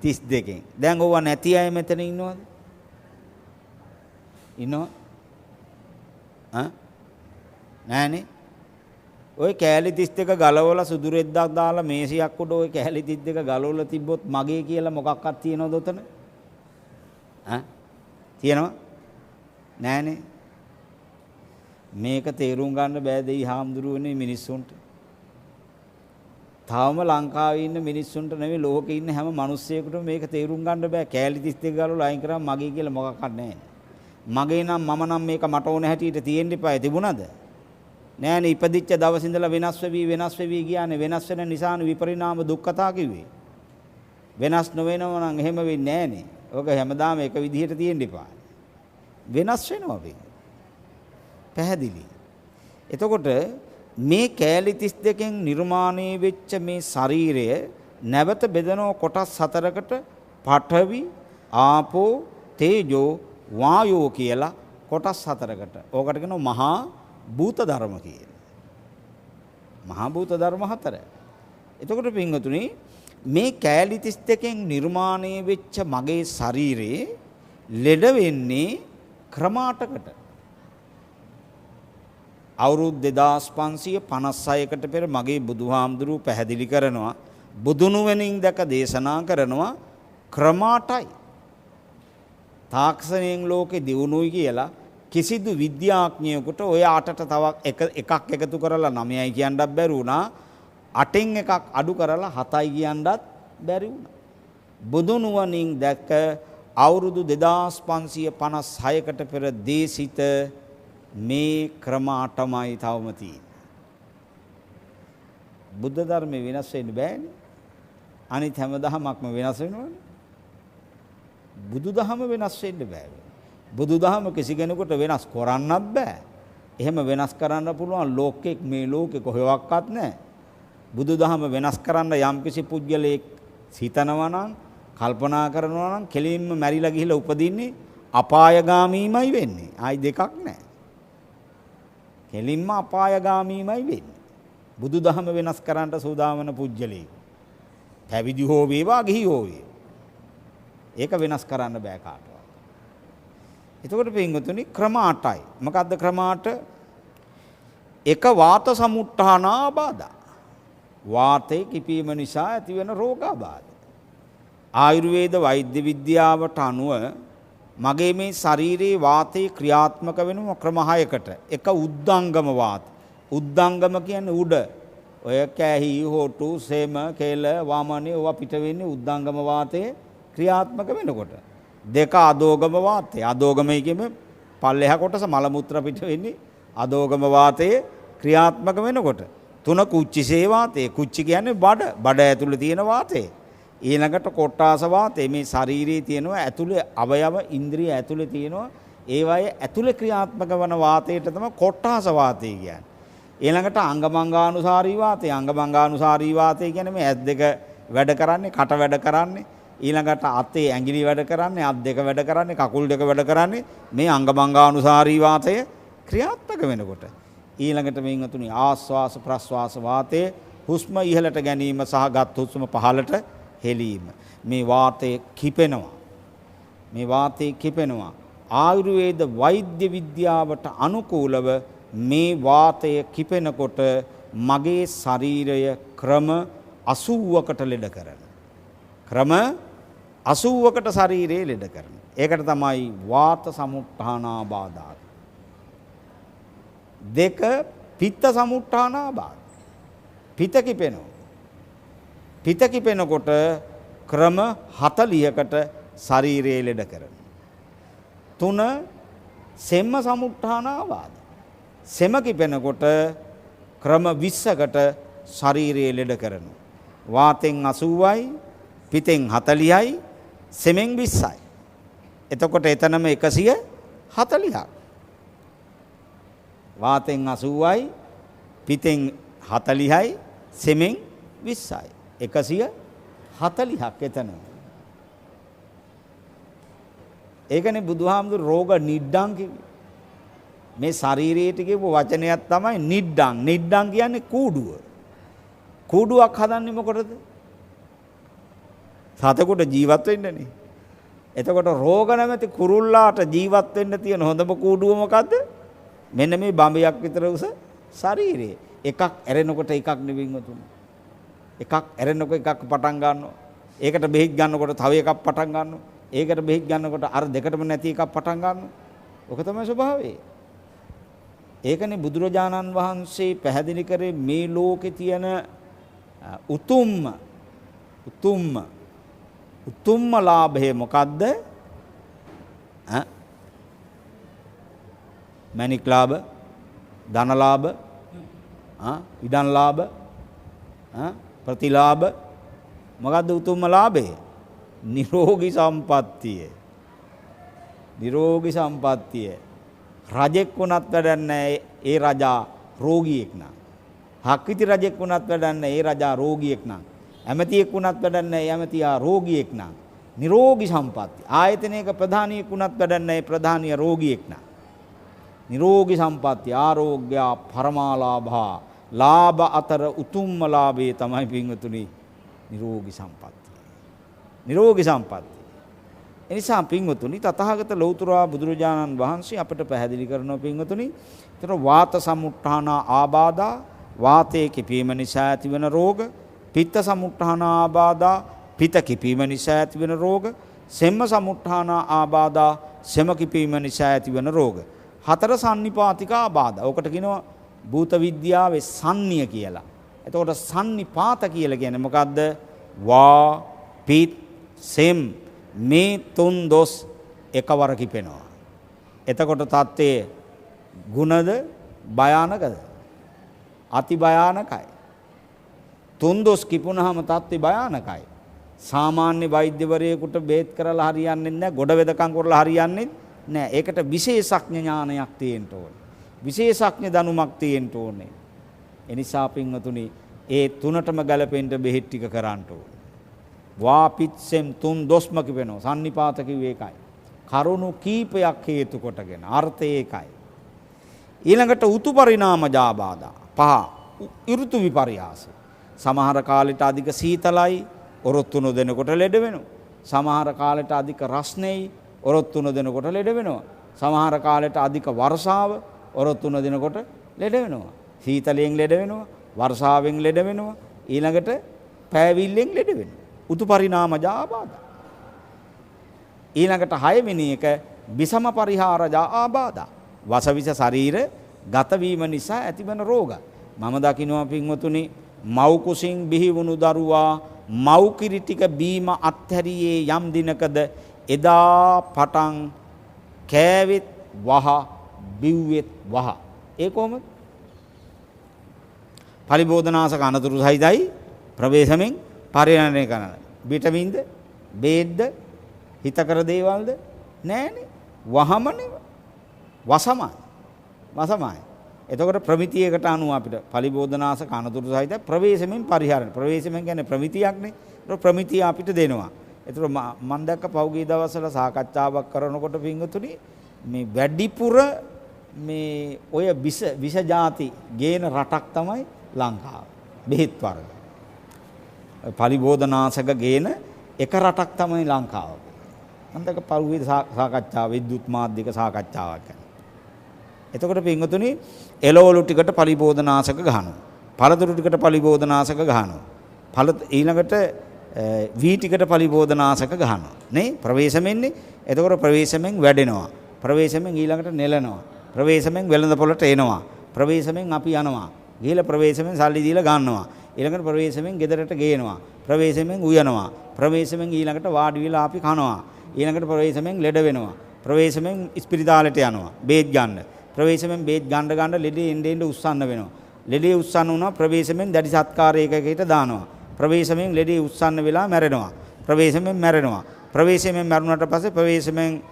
32කින්. දැන් ඕවා නැති අය මෙතන ඉන්නවද? ඉන්නව? නෑනේ. ඔය කෑලි 32 ගලවලා සුදු රෙද්දක් දාලා මේසියක් උඩ ඔය කෑලි 32 ගලවලා තිබ්බොත් මගේ කියලා මොකක්වත් තියනවද උතන? තියනවා? නෑනේ. මේක තේරුම් ගන්න බෑ දෙයි හාමුදුරුවනේ මිනිස්සුන්ට. තාම ලංකාවේ ඉන්න මිනිස්සුන්ට නෙවෙයි ලෝකේ ඉන්න හැම මිනිස්සෙකුටම මේක තේරුම් ගන්න බෑ. කෑලි 32 ගලවලා අයින් කරාම මගේ කියලා මොකක්වත් නැහැ. මගේ නම් මම නම් මේක මට ඕන හැටියට තියෙන්න එපා තිබුණාද? නෑනේ ඉපදිච්ච දවස් ඉඳලා වෙනස් වෙවි කියන්නේ වෙනස් වෙන නිසානේ විපරිණාම දුක්ඛතා කිව්වේ. වෙනස් නොවෙනව නම් එහෙම වෙන්නේ නෑනේ. ඔක හැමදාම එක විදිහට තියෙන්න එපා. වෙනස් වෙනවා වෙන්නේ. පැහැදිලි. එතකොට මේ කෑලි 32කින් නිර්මාණය වෙච්ච මේ ශරීරය නැවත බෙදෙනව කොටස් හතරකට පඨවි, ආපෝ, තේජෝ, වායෝ කියලා කොටස් හතරකට. ඕකට කියනවා මහා භූත ධර්ම කියලා. මහා භූත ධර්ම හතර. එතකොට පින්වතුනි මේ කෑලි 32කින් නිර්මාණය වෙච්ච මගේ ශරීරේ ලෙඩ වෙන්නේ ක්‍රමාටකට. අවුරුදු 2556කට පෙර මගේ බුදුහාමුදුරුව පැහැදිලි කරනවා බුදුනුවණින් දැක දේශනා කරනවා ක්‍රමාටයි. තාක්ෂණයෙන් ලෝකෙ දියුණුවයි කියලා කිසිදු විද්‍යාඥයෙකුට ඔය 8ට තවක් එකක් එකතු කරලා 9යි කියන්නත් බැරි වුණා. 8න් එකක් අඩු කරලා 7යි කියන්නත් බැරි වුණා. බුදුනුවණින් දැක අවුරුදු 2556කට පෙර දේශිත මේ ක්‍රම 8මයි තවම තියෙන්නේ. බුද්ධ ධර්මේ වෙනස් වෙන්න බෑනේ. අනිත් හැම දහමක්ම වෙනස් වෙනවනේ. බුදුදහම වෙනස් වෙන්න බෑ. බුදුදහම කිසි කෙනෙකුට වෙනස් කරන්නත් බෑ. එහෙම වෙනස් කරන්න පුළුවන් ලෝකෙක් මේ ලෝකෙ කොහෙවත් නැහැ. බුදුදහම වෙනස් කරන්න යම්කිසි පුජ්‍යලයක් හිතනවා නම් කල්පනා කරනවා නම් කෙලින්ම මැරිලා ගිහිලා උපදින්නේ අපායගාමීමයි වෙන්නේ. ආයි දෙකක් නැහැ. කෙලින්ම අපායගාමීමයි වෙන්නේ. බුදුදහම වෙනස් කරන්න සූදානම් පුජ්‍යලෙක්. පැවිදි හෝ වේවා ගිහි හෝ වේවා. ඒක වෙනස් කරන්න බෑ කාටවත්. එතකොට පින්වතුනි ක්‍රම 8යි. මොකද්ද ක්‍රම 8? එක වාත සමුට්ඨානාබාධ. වාතේ කිපීම නිසා ඇතිවෙන රෝගාබාධ. ආයුර්වේද වෛද්‍ය විද්‍යාවට අනුව මගේ මේ ශරීරයේ වාතයේ ක්‍රියාත්මක වෙන ක්‍රම 6කට. එක උද්දංගම වාත. උද්දංගම කියන්නේ උඩ. ඔය කැහි හොටු සෙම කෙල වාමනේ ඔවා පිට වෙන්නේ උද්දංගම වාතයේ ක්‍රියාත්මක වෙනකොට. දෙක අදෝගම වාතය. අදෝගමයි කියන්නේ පල්ලෙහා කොටස මල මුත්‍රා පිට වෙන්නේ අදෝගම වාතයේ ක්‍රියාත්මක වෙනකොට. තුන කුච්චිසේ වාතය. කුච්චි කියන්නේ බඩ ඇතුලේ තියෙන වාතය. ඊළඟට කොට්ටාස වාතය. මේ ශරීරයේ තියෙනවා ඇතුලේ අවයව ඉන්ද්‍රිය ඇතුලේ තියෙනවා ඒවායේ ඇතුලේ ක්‍රියාත්මක වන වාතයට තමයි කොට්ටාස වාතය කියන්නේ. ඊළඟට අංගමංගානුසාරී වාතය. අංගමංගානුසාරී වාතය කියන්නේ මේ ඇස් දෙක වැඩ කරන්නේ, කට වැඩ කරන්නේ. ඊළඟට අතේ ඇඟිලි වැඩ කරන්නේ, අත් දෙක වැඩ කරන්නේ, කකුල් දෙක වැඩ කරන්නේ මේ අංගමංගානුසාරී වාතය ක්‍රියාත්මක වෙනකොට. ඊළඟට මෙයින්තුනි ආස්වාස ප්‍රස්වාස වාතයේ හුස්ම ඉහළට ගැනීම සහ ගත් හුස්ම පහළට හෙලීම. මේ වාතය කිපෙනවා. මේ වාතය කිපෙනවා. ආයුර්වේද වෛද්‍ය විද්‍යාවට අනුකූලව මේ වාතය කිපෙනකොට මගේ ශරීරය ක්‍රම 80කට ලෙඩ කරනවා. ක්‍රම 80කට ශරීරය ලෙඩ කරනවා. ඒකට තමයි වාත සමුට්ඨානාබාධ. දෙක පිත්ත සමුට්ඨානාබාධ. පිත කිපෙනවා. පිත කිපෙනකොට ක්‍රම 40කට ශරීරය ලෙඩ කරනවා. තුන සෙම්ම සමුට්ඨානාබාධ. සෙම කිපෙනකොට ක්‍රම 20කට ශරීරය ලෙඩ කරනවා. වාතෙන් 80යි, පිතෙන් 40යි, සෙමෙන් 20යි. එතකොට එතනම 140ක්. වාතෙන් 80යි, පිතෙන් 40යි, සෙමෙන් 20යි. 140ක් එතන. ඒකනේ බුදුහාමුදුරු රෝග නිඩ්ඩං කිව්වේ. මේ ශරීරයට කියපු වචනයක් තමයි නිඩ්ඩං. නිඩ්ඩං කියන්නේ කූඩුව. කූඩුවක් හදන්නේ මොකටද? සතෙකුට ජීවත් වෙන්නනේ. එතකොට රෝග නැමැති කුරුල්ලාට ජීවත් වෙන්න තියෙන හොඳම කූඩුව මොකද්ද? මෙන්න මේ බඹයක් විතර උස ශරීරය. එකක් ඇරෙනකොට එකක් නිවින්වතුනි. එකක් ඇරෙනකොට එකක් පටන් ගන්නවා. ඒකට බෙහෙත් ගන්නකොට තව එකක් පටන් ගන්නවා. ඒකට බෙහෙත් ගන්නකොට අර දෙකටම නැති එකක් පටන් ගන්නවා. ඔක තමයි ස්වභාවය. ඒකනේ බුදුරජාණන් වහන්සේ පැහැදිලි කරේ මේ ලෝකේ තියෙන උතුම්ම ලාභය මොකද්ද? මණික් ලාභ, ධන ලාභ, ඉඩම් ලාභ, ප්‍රතිලාභ. මොකද්ද උතුම්ම ලාභය? නිරෝගී සම්පත්තිය. නිරෝගී සම්පත්තිය. රජෙක් වුණත් වැඩක් නැහැ ඒ රජා රෝගියෙක් නම්. හක්විති රජෙක් වුණත් වැඩක් නැහැ ඒ රජා රෝගියෙක් නම්. ඇමතියෙක් වුණත් වැඩක් නැහැ ඇමතියා රෝගියෙක් නම්. නිරෝගී සම්පත්තිය. ආයතනයක ප්‍රධානියෙක් වුණත් වැඩක් නැහැ ප්‍රධානිය රෝගියෙක් නම්. නිරෝගී සම්පත්තිය ආරෝග්‍ය පරමාලාභා. ලාභ අතර උතුම්ම ලාභය තමයි පින්වතුනි නිරෝගී සම්පත්තිය. නිරෝගී සම්පත්තිය. එනිසා පින්වතුනි තථාගත ලෞතර බුදුරජාණන් වහන්සේ අපට පැහැදිලි කරනවා පින්වතුනි. ඒතර වාත සමුත්ථාන ආබාධා වාතයේ කිපීම නිසා ඇතිවන රෝග, පිත්ත සමුත්ථාන ආබාධා පිත කිපීම නිසා ඇතිවන රෝග, සෙම්ම සමුත්ථාන ආබාධා සෙම කිපීම නිසා ඇතිවන රෝග. හතර සන්නිපාතික ආබාධා. ඔකට කියනවා භූත විද්‍යාවේ සන්නිය කියලා. එතකොට සන්නිපාත කියලා කියන්නේ මොකද්ද? වා, පිත්, සෙම් මේ තුන් දොස් එකවර කිපෙනවා. එතකොට තත්ත්වයේ ගුණද භයානකද? අති භයානකයි. තුන් දොස් කිපුණාම තත්ත්වය භයානකයි. සාමාන්‍ය වෛද්‍යවරයෙකුට බේත් කරලා හරියන්නේ නැහැ, ගොඩ වෙදකම් කරලා හරියන්නේ නැහැ. ඒකට විශේෂඥ ඥානයක් තියෙන්න ඕනේ. විශේෂඥ දැනුමක් තියෙන්න ඕනේ. එනිසා පින්වතුනි ඒ තුනටම ගැලපෙන්න බෙහෙත් ටික කරන්න ඕනේ. වාපිත්සෙම් තුන් දොස්ම කිපෙනවා. සන්නිපාත කිව්වේ ඒකයි. කරුණු කීපයක් හේතු කොටගෙන අර්ථය ඒකයි. ඊළඟට උතු පරිණාමජාබාධා 5 ඍතු විපර්යාස. සමහර කාලෙට අධික සීතලයි ඔරොත්තු නොදෙනකොට ලෙඩ වෙනවා. සමහර කාලෙට අධික රස්නෙයි ඔරොත්තු නොදෙනකොට ලෙඩ වෙනවා. සමහර කාලෙට අධික වර්ෂාව ඔරොත්තු නොදෙනකොට ලෙඩ වෙනවා. සීතලයෙන් ලෙඩ වෙනවා, වර්ෂාවෙන් ලෙඩ වෙනවා, ඊළඟට පෑවිල්ලෙන් ලෙඩ වෙනවා. උතු පරිණාමජාබාධා. ඊළඟට 6 වෙනි එක විසම පරිහාරජා ආබාධා. වසවිස ශරීර ගත වීම නිසා ඇතිවන රෝග. මම දකින්නවා පින්වතුනි මව් කුසින් බිහි වුණු දරුවා මව් කිරි ටික බීම අත්හැරියේ යම් දිනකද එදා පටන් කෑවෙත් වහ බිව්වෙත් වහ. ඒ කොහොමද? පරිබෝධනාශක අනතුරු සහිතයි ප්‍රවේශමෙන් පරිණාමය කරන. විටමින්ද, බේද්ද, හිතකර දේවල්ද නෑනේ. වහමනේ. වසමයි. එතකොට ප්‍රමිතියකට අනුව අපිට පරිබෝධනාශක අනතුරු සහිත ප්‍රවේශමෙන් පරිහරණය. ප්‍රවේශමෙන් කියන්නේ ප්‍රමිතියක්නේ. ඒක ප්‍රමිතිය අපිට දෙනවා. ඒතර මම දැක්ක පහුගිය දවස්වල සාකච්ඡාවක් කරනකොට පින්වතුනි මේ වැඩිපුර මේ ඔය විස ಜಾති ගේන රටක් තමයි ලංකාව. බෙහෙත් වර්ග. පරිබෝධනාශක ගේන එක රටක් තමයි ලංකාව. මම දැක්ක පහුගිය සාකච්ඡාව විද්‍යුත් මාධ්‍යක සාකච්ඡාවක්. එතකොට පින්වතුනි එළවලු ටිකට පරිබෝධනාශක ගහනවා. පළතුරු ටිකට පරිබෝධනාශක ගහනවා. ඊළඟට වී ටිකට පරිබෝධනාශක ගහනවා. නේ ප්‍රවේශමෙන්නේ. එතකොට ප්‍රවේශමෙන් වැඩෙනවා. ප්‍රවේශමෙන් ඊළඟට නෙලනවා. ප්‍රවේශමෙන් වෙළඳ පොළට එනවා. ප්‍රවේශමෙන් අපි යනවා. ගිහලා ප්‍රවේශමෙන් සල්ලි දීලා ගන්නවා. ඊළඟට ප්‍රවේශමෙන් ගෙදරට ගේනවා. ප්‍රවේශමෙන් උයනවා. ප්‍රවේශමෙන් ඊළඟට වාඩි වෙලා අපි කනවා. ඊළඟට ප්‍රවේශමෙන් ලෙඩ වෙනවා. ප්‍රවේශමෙන් ඉස්පිරිතාලෙට යනවා. බේත් ගන්න. ප්‍රවේශමෙන් බේත් ගන්න ලෙඩේ එන්න උස්සන්න වෙනවා. ලෙඩේ උස්සන්න වුණා ප්‍රවේශමෙන් දැඩි සත්කාරයකකට දානවා. ප්‍රවේශමෙන් ලෙඩේ උස්සන්න වෙලා මැරෙනවා. ප්‍රවේශමෙන් මැරෙනවා. ප්‍රවේශමෙන් මැරුණාට පස්සේ ප්‍රවේශමෙන්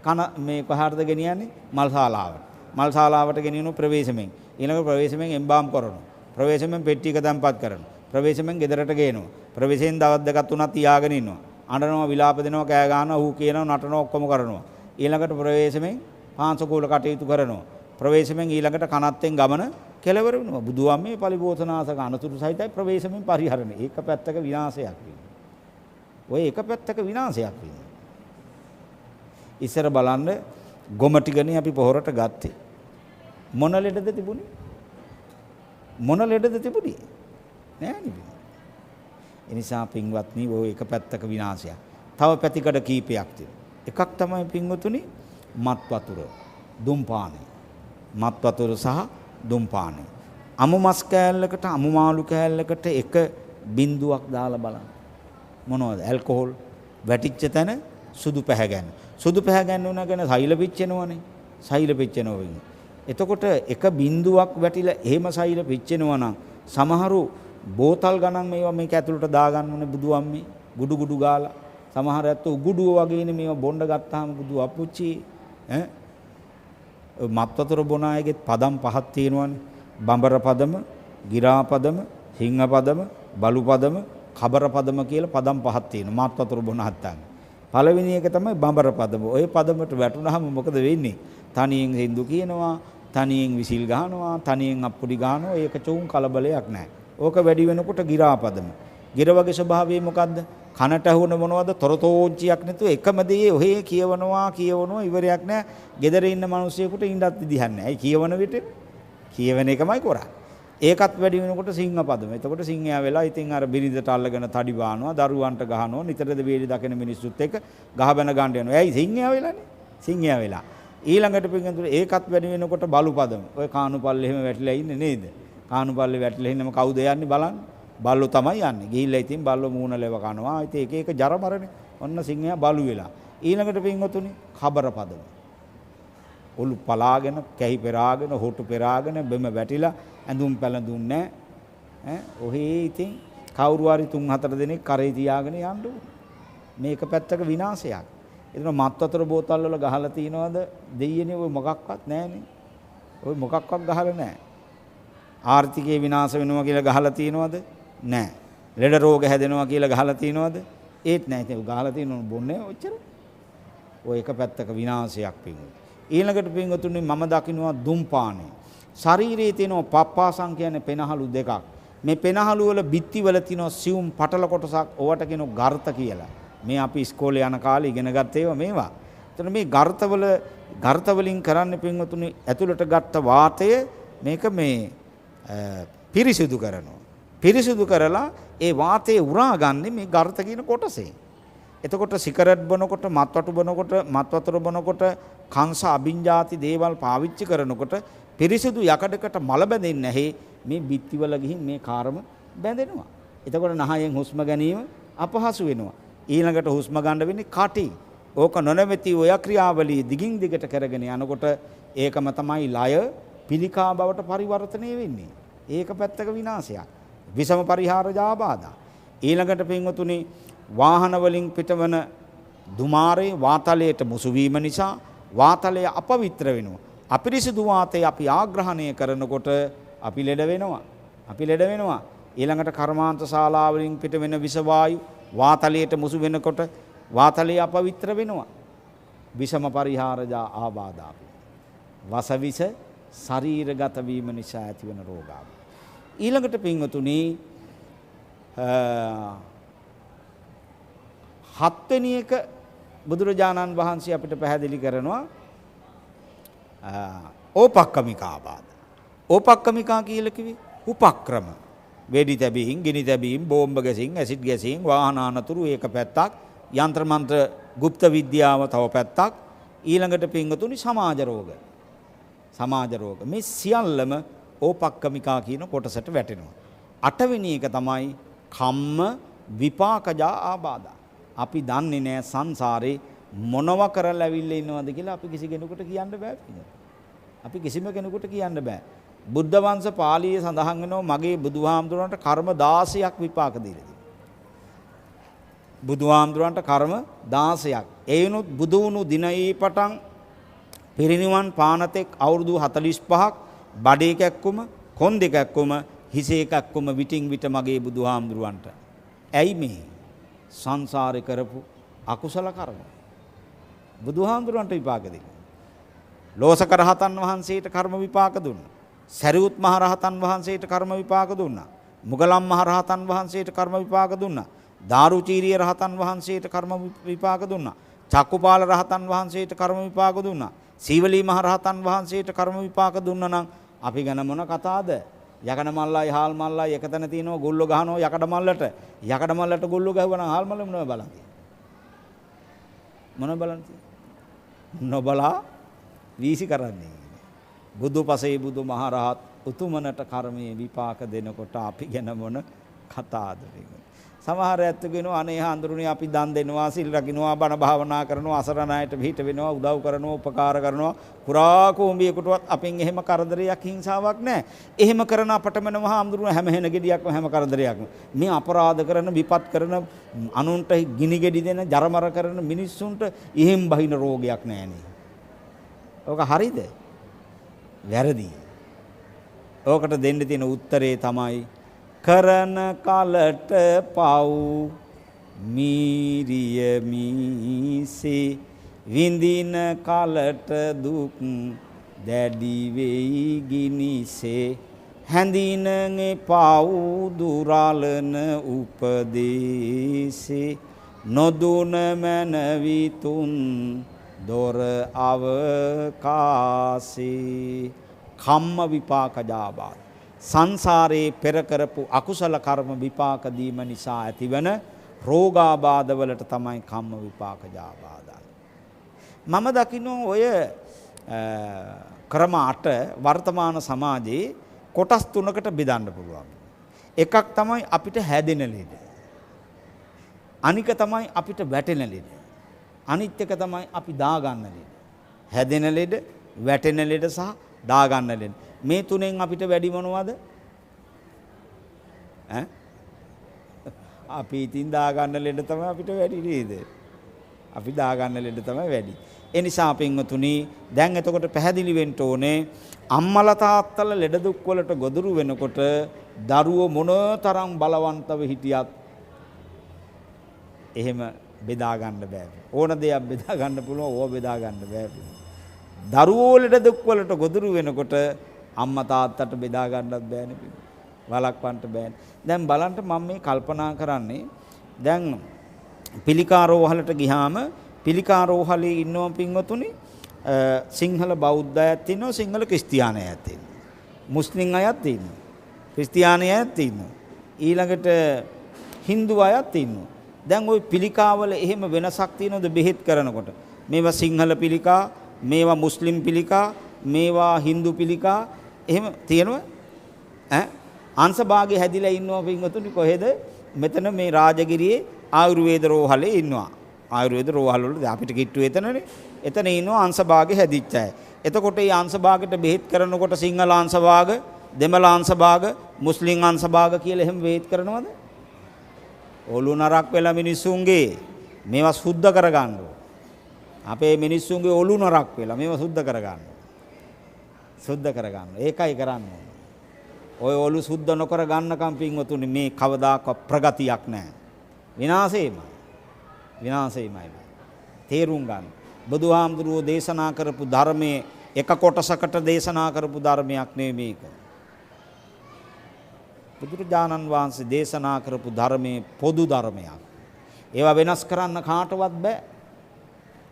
කන මේ කොහාටද ගෙනියන්නේ? මල්ශාලාවට. මල්ශාලාවට ගෙනියන ප්‍රවේශමෙන්. ඊළඟ ප්‍රවේශමෙන් එම්බාම් කරනවා. ප්‍රවේශමෙන් පෙට්ටියක තැන්පත් කරනවා. ප්‍රවේශමෙන් ගෙදරට ගේනවා. ප්‍රවේශයෙන් දවස් දෙකක් තුනක් තියාගෙන ඉන්නවා. අඬනවා, විලාප දෙනවා, කෑ ගන්නවා, ඌ කියනවා, නටනවා, ඔක්කොම කරනවා. ඊළඟට ප්‍රවේශමෙන් පාංශකෝල කටයුතු කරනවා. ප්‍රවේශමෙන් ඊළඟට කනත්තෙන් ගමන කෙලවර වෙනවා. බුදුහාමේ පරිපෝෂනාසක අනතුරු සහිතයි ප්‍රවේශමෙන් පරිහරණය. ඒක පැත්තක විනාශයක් වෙනවා. ඔය එක පැත්තක විනාශයක් වෙනවා. ඉස්සර බලන්න ගොම ටිකනේ අපි පොහොරට ගත්තේ. මොන ලෙඩද තිබුණේ? මොන ලෙඩද තිබුණේ? නෑ නේ. ඒ නිසා පින්වත්නි ඔය එක පැත්තක විනාශයක්. තව පැතිකඩ කීපයක් තියෙනවා. එකක් තමයි පින්වතුනි මත් වතුර, දුම්පානය. මත් වතුර සහ දුම්පානය. අමු මස් කෑල්ලකට අමු මාළු කෑල්ලකට එක බින්දුවක් දාලා බලන්න. මොනවද? ඇල්කොහොල් වැටිච්ච තැන සුදු පැහැගැන්න. සුදු පැහැගැන්න උනගෙන සෛල පිච්චෙනවනේ. සෛල පිච්චෙනවා වෙන්නේ. එතකොට එක බින්දුවක් වැටිලා එහෙම සෛල පිච්චෙනවා නම් සමහරු බෝතල් ගණන් මේවා මේක ඇතුළට දාගන්නනේ බුදුම්මේ ගුඩු ගුඩු ගාලා. සමහර ඇත්තෝ උගුඩුව වගේනේ මේවා බොණ්ඩ ගත්තාම බුදු අප්පුච්චි ඈ මත් වතුර බොන අයගෙත් පදම් පහක් තියෙනවනේ. බඹර පදම, ගිරා පදම, හිංග පදම, බලු පදම, කබර පදම කියලා පදම් පහක් තියෙනවා මත් වතුර බොන හත්තාම. පළවෙනි එක තමයි බඹර පදම. ওই පදමට වැටුනහම මොකද වෙන්නේ? තනියෙන් හින්දු කියනවා, තනියෙන් විසිල් ගහනවා, තනියෙන් අප්පුඩි ගහනවා. ඒක චුන් කලබලයක් නැහැ. ඕක වැඩි වෙනකොට ගිරා පදම. ගිර වගේ ස්වභාවය මොකද්ද? කනට ඇහුන මොනවද? තොරතෝංචියක් නැතුව එකම දේ ඔහේ කියවනවා ඉවරයක් නැහැ. gedare ඉන්න මිනිස්සුයෙකුට ඉන්නත් විදිහක් නැහැ. ඒ කියවන විට කියවන එකමයි කරන්නේ. ඒකත් වැඩි වෙනකොට සිංහ පදම. එතකොට සිංහයා වෙලා ඉතින් අර බිරිඳට අල්ලගෙන තඩි බානවා, දරුවන්ට ගහනවා, නිතරද වේලි දකින මිනිස්සුත් එක්ක ගහබැන ගන්න යනවා. ඇයි සිංහයා වෙලානේ? සිංහයා වෙලා. ඊළඟට පිටින් ඒකත් වැඩි වෙනකොට බලු පදම. ඔය කානුපල්ලේ එහෙම වැටිලා ඉන්නේ නේද? කානුපල්ලේ වැටිලා ඉන්නම කවුද යන්නේ බලන්න? බල්ලෝ තමයි යන්නේ. ගිහිල්ලා ඉතින් බල්ලෝ මූණ ලෙව කනවා. ඉතින් එක එක ජරමරනේ. ඔන්න සිංහයා බලු වෙලා. ඊළඟට පින්වතුනි කබර පදම. ඔලු පලාගෙන, කැහි පෙරාගෙන, හොටු පෙරාගෙන බෙම වැටිලා ඇඳුම් පැළඳුම් නැහැ. ඈ ඔහේ ඉතින් කවුරු හරි 3-4 දෙනෙක් කරේ තියාගෙන යන්න ඕනේ. මේක පැත්තක විනාශයක්. එතන මත් වතුර බෝතල් වල ගහලා තියනවද? දෙයියනේ ඔය මොකක්වත් නැහනේ. ඔය මොකක්වත් ගහලා නැහැ. ආර්ථිකේ විනාශ වෙනවා කියලා ගහලා තියනවද? නැහැ. ලෙඩ රෝග හැදෙනවා කියලා ගහලා තියනවද? ඒත් නැහැ. ඒක ගහලා තියනොත් බොන්නේ ඔච්චර. ඔය එක පැත්තක විනාශයක් පින්වතුනි. ඊළඟට පින්වතුනි මම දකින්නවා දුම්පානය. ශරීරයේ තියෙන පප්පාසං කියන්නේ පෙනහළු දෙකක්. මේ පෙනහළු වල බිත්ති වල තියෙන සියුම් පටල කොටසක් ඕවට කියන ගර්ත කියලා. මේ අපි ඉස්කෝලේ යන කාලේ ඉගෙන ගත්ත ඒවා මේවා. එතන මේ ගර්ත වලින් කරන්නේ පින්වතුනි ඇතුළට ගත්ත වාතය මේක මේ පිරිසිදු කරනවා. පිරිසිදු කරලා ඒ වාතය උරාගන්නේ මේ ගර්ත කියන කොටසේ. එතකොට සිගරට් බොනකොට, මත්වතු බොනකොට, මත් වතුර බොනකොට, කංශ අභින්ජාති දේවල් පාවිච්චි කරනකොට පිරිසිදු යකඩකට මල බැඳෙන්නේ නැහැ. මේ බිත්තිවල ගිහින් මේ කාර්ම බැඳෙනවා. එතකොට නහයෙන් හුස්ම ගැනීම අපහසු වෙනවා. ඊළඟට හුස්ම ගන්න වෙන්නේ කටි. ඕක නොනැවති ඔය ක්‍රියාවලිය දිගින් දිගට කරගෙන යනකොට ඒකම තමයි ලය පිළිකා බවට පරිවර්තනය වෙන්නේ. ඒක පැත්තක විනාශයක්. විසම පරිහාරජ ආබාධා. ඊළඟට පින්වතුනි වාහන වලින් පිටවන දුමාරේ වාතලයට මුසු වීම නිසා වාතලය අපවිත්‍ර වෙනවා. අපිරිසිදු වාතය අපි ආග්‍රහණය කරනකොට අපි ලෙඩ වෙනවා. ඊළඟට කර්මාන්ත ශාලා වලින් පිටවෙන විස වායු වාතලයට මුසු වෙනකොට වාතලය අපවිත්‍ර වෙනවා. විසම පරිහාරජ ආබාධා. වසවිස ශරීරගත වීම නිසා ඇතිවන රෝගාව. ඊළඟට පින්වතුනි හත්වෙනි එක බුදුරජාණන් වහන්සේ අපිට පැහැදිලි කරනවා ඕපක්කමිකාබාධ. ඕපක්කමිකා කියලා කිව්වේ උපක්‍රම. වෙඩි තැබීම්, ගිනි තැබීම්, බෝම්බ ගැසීම්, ඇසිඩ් ගැසීම්, වාහන අනතුරු ඒක පැත්තක්, යන්ත්‍ර මන්ත්‍ර গুপ্ত විද්‍යාව තව පැත්තක්. ඊළඟට පින්වතුනි සමාජ රෝග. මේ සියල්ලම ඕපක්කමිකා කියන කොටසට වැටෙනවා. 8 වෙනි එක තමයි කම්ම විපාකජා ආබාධා. අපි දන්නේ නැහැ සංසාරේ මොනව කරලා ඇවිල්ලා ඉන්නවද කියලා අපි කිසි කෙනෙකුට කියන්න බෑ. අපි කිසිම කෙනෙකුට කියන්න බෑ. බුද්ධ වංශ පාළියේ සඳහන් වෙනවා මගේ බුදුහාමුදුරන්ට කර්ම 16ක් විපාක දීලා තියෙනවා. බුදුහාමුදුරන්ට කර්ම 16ක්. ඒ වුණොත් බුදු වුණු දිනයේ පටන් පිරිනිවන් පානතෙක් අවුරුදු 45ක් බඩේ කැක්කුම, කොන්දේ කැක්කුම, හිසේ කැක්කුම විටින් විට මගේ බුදුහාමුදුරන්ට. ඇයි මේ? සංසාරේ කරපු අකුසල කර්ම බුදුහාමුදුරන්ට විපාක දෙන්නේ. ලෝසක රහතන් වහන්සේට කර්ම විපාක දුන්නා. සරියුත් මහ රහතන් වහන්සේට කර්ම විපාක දුන්නා. මුගලන් මහ රහතන් වහන්සේට කර්ම විපාක දුන්නා. දාරුචීරිය රහතන් වහන්සේට කර්ම විපාක දුන්නා. චක්කුපාල රහතන් වහන්සේට කර්ම විපාක දුන්නා. සීවලී මහ රහතන් වහන්සේට කර්ම විපාක දුන්නා නම් අපි ගැන මොන කතාවද? යකඩ මල්ලයි හාල් මල්ලයි එකතැන තියෙනවා ගොල්ලෝ ගහනවා යකඩ මල්ලට. යකඩ මල්ලට ගොල්ලෝ ගහුවා නම් හාල් මල්ල මොනව බලන්නේ? මොන බලන්නේ? නොබලා වීසි කරන්නේ. බුදුපසේ බුදු මහරහත් උතුමනට කර්මයේ විපාක දෙනකොට අපි ගැන මොන කතාවද? සමහර ඇත්තු කියනවා අනේ හාඳුරුනේ අපි දන් දෙනවා සිල් රකින්නවා බණ භාවනා කරනවා අසරණ අයට පිට වෙනවා උදව් කරනවා උපකාර කරනවා කුරා කෝඹියකටවත් අපෙන් එහෙම කරදරයක් හිංසාවක් නැහැ. එහෙම කරන අපට මනම හාඳුරුනේ හැම වෙන ගෙඩියක්ම හැම කරදරයක්ම. මේ අපරාධ කරන විපත් කරන අනුන්ට ගිනි ගෙඩි දෙන ජරමර කරන මිනිස්සුන්ට එහෙම් බහින රෝගයක් නැහැනේ. ඕක හරිද? වැරදි. ඕකට දෙන්න තියෙන උත්තරේ තමයි කරන කලට පව් මීරිය මීසේ විඳින කලට දුක් දැඩි වෙයි ගිනිසේ හැඳිනගේ පව් දුරලන උපදේසේ නොදුන මනවිතුන් දොර අවකාසේ කම්ම විපාක ජාබාද සංසාරේ පෙර කරපු අකුසල කර්ම විපාක දීම නිසා ඇතිවන රෝගාබාධ වලට තමයි කම්ම විපාක ජාබාධ. මම දකින්න ඔය ක්‍රම 8 වර්තමාන සමාජයේ කොටස් 3කට බෙදන්න පුළුවන්. එකක් තමයි අපිට හැදෙන ලෙඩ. අනික තමයි අපිට වැටෙන ලෙඩ. අනිත් එක තමයි අපි දාගන්න ලෙඩ. හැදෙන ලෙඩ, වැටෙන ලෙඩ සහ දාගන්න ලෙඩ. මේ තුනෙන් අපිට වැඩි මොනවද? අපි ඉතින් දාගන්න ලෙඩ තමයි අපිට වැඩි නේද? අපි දාගන්න ලෙඩ තමයි වැඩි. ඒ නිසා පින්වතුනි දැන් එතකොට පැහැදිලි වෙන්න ඕනේ අම්මලා තාත්තලා ලෙඩ දුක් වලට ගොදුරු වෙනකොට දරුවෝ මොනතරම් බලවන්තව හිටියත් එහෙම බෙදා ගන්න බෑ. ඕන දෙයක් බෙදා ගන්න පුළුවන් ඕව බෙදා ගන්න බෑ. දරුවෝ ලෙඩ දුක් වලට ගොදුරු වෙනකොට අම්මා තාත්තට බෙදා ගන්නත් බෑනේ. වළක්වන්න බෑනේ. දැන් බලන්න මම මේ කල්පනා කරන්නේ දැන් පිළිකා රෝහලට ගියාම පිළිකා රෝහලේ ඉන්නව පින්වතුනි සිංහල බෞද්ධ අයත් ඉන්නවා සිංහල ක්‍රිස්තියානි අයත් ඉන්නවා. මුස්ලිම් අයත් ඉන්නවා. ක්‍රිස්තියානි අයත් ඉන්නවා. ඊළඟට හින්දු අයත් ඉන්නවා. දැන් ওই පිළිකාවල එහෙම වෙනසක් තියෙනවද බෙහෙත් කරනකොට? මේවා සිංහල පිළිකා, මේවා මුස්ලිම් පිළිකා, මේවා හින්දු පිළිකා එහෙම තියෙනවා. අංශභාගයේ හැදිලා ඉන්නවා පින්වතුනි කොහෙද? මෙතන මේ රාජගිරියේ ආයුර්වේද රෝහලේ ඉන්නවා. ආයුර්වේද රෝහල වල අපිට කිට්ටු එතනනේ. එතන ඉන්නවා අංශභාගයේ හැදිච්ච අය. එතකොට මේ අංශභාගයට බෙහෙත් කරනකොට සිංහල අංශභාග, දෙමළ අංශභාග, මුස්ලිම් අංශභාග කියලා එහෙම බෙහෙත් කරනවද? ඔලු නරක් වෙලා මිනිස්සුන්ගේ මේවා සුද්ධ කරගන්න ඕන. අපේ මිනිස්සුන්ගේ ඔලු නරක් වෙලා මේවා සුද්ධ කරගන්න. සුද්ධ කරගන්න. ඒකයි කරන්නේ. ඔය ඔලු සුද්ධ නොකර ගන්නකම් පින්වතුනි මේ කවදාකවත් ප්‍රගතියක් නැහැ. විනාශෙමයි. විනාශෙමයි. තේරුම් ගන්න. බුදුහාමුදුරුවෝ දේශනා කරපු ධර්මයේ එක කොටසකට දේශනා කරපු ධර්මයක් නෙමෙයි මේක. බුදුරජාණන් වහන්සේ දේශනා කරපු ධර්මයේ පොදු ධර්මයක්. ඒවා වෙනස් කරන්න කාටවත් බෑ.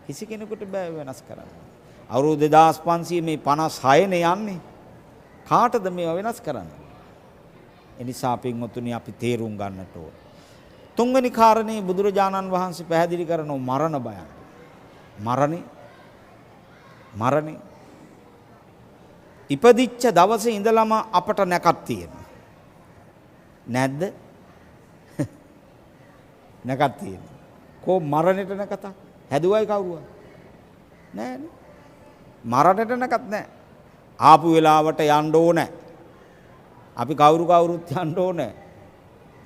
කිසි කෙනෙකුට බෑ වෙනස් කරන්න. අවුරුදු 2500 මේ 56 නේ යන්නේ. කාටද මේවා වෙනස් කරන්න? ඒ නිසා පින්වතුනි අපි තේරුම් ගන්නට ඕන. තුන්වෙනි කාරණේ බුදුරජාණන් වහන්සේ පැහැදිලි කරන මරණ බය. මරණේ ඉපදිච්ච දවසේ ඉඳලම අපට නැකත් තියෙනවා. නැද්ද? නැකත් තියෙනවා. කො මරණයට නැකත? හැදුවයි කවුරුවා? නෑනේ. මරණයට නැකත් නෑ. ආපු වෙලාවට යන්න ඕනේ. අපි කවුරුත් යන්න ඕනේ.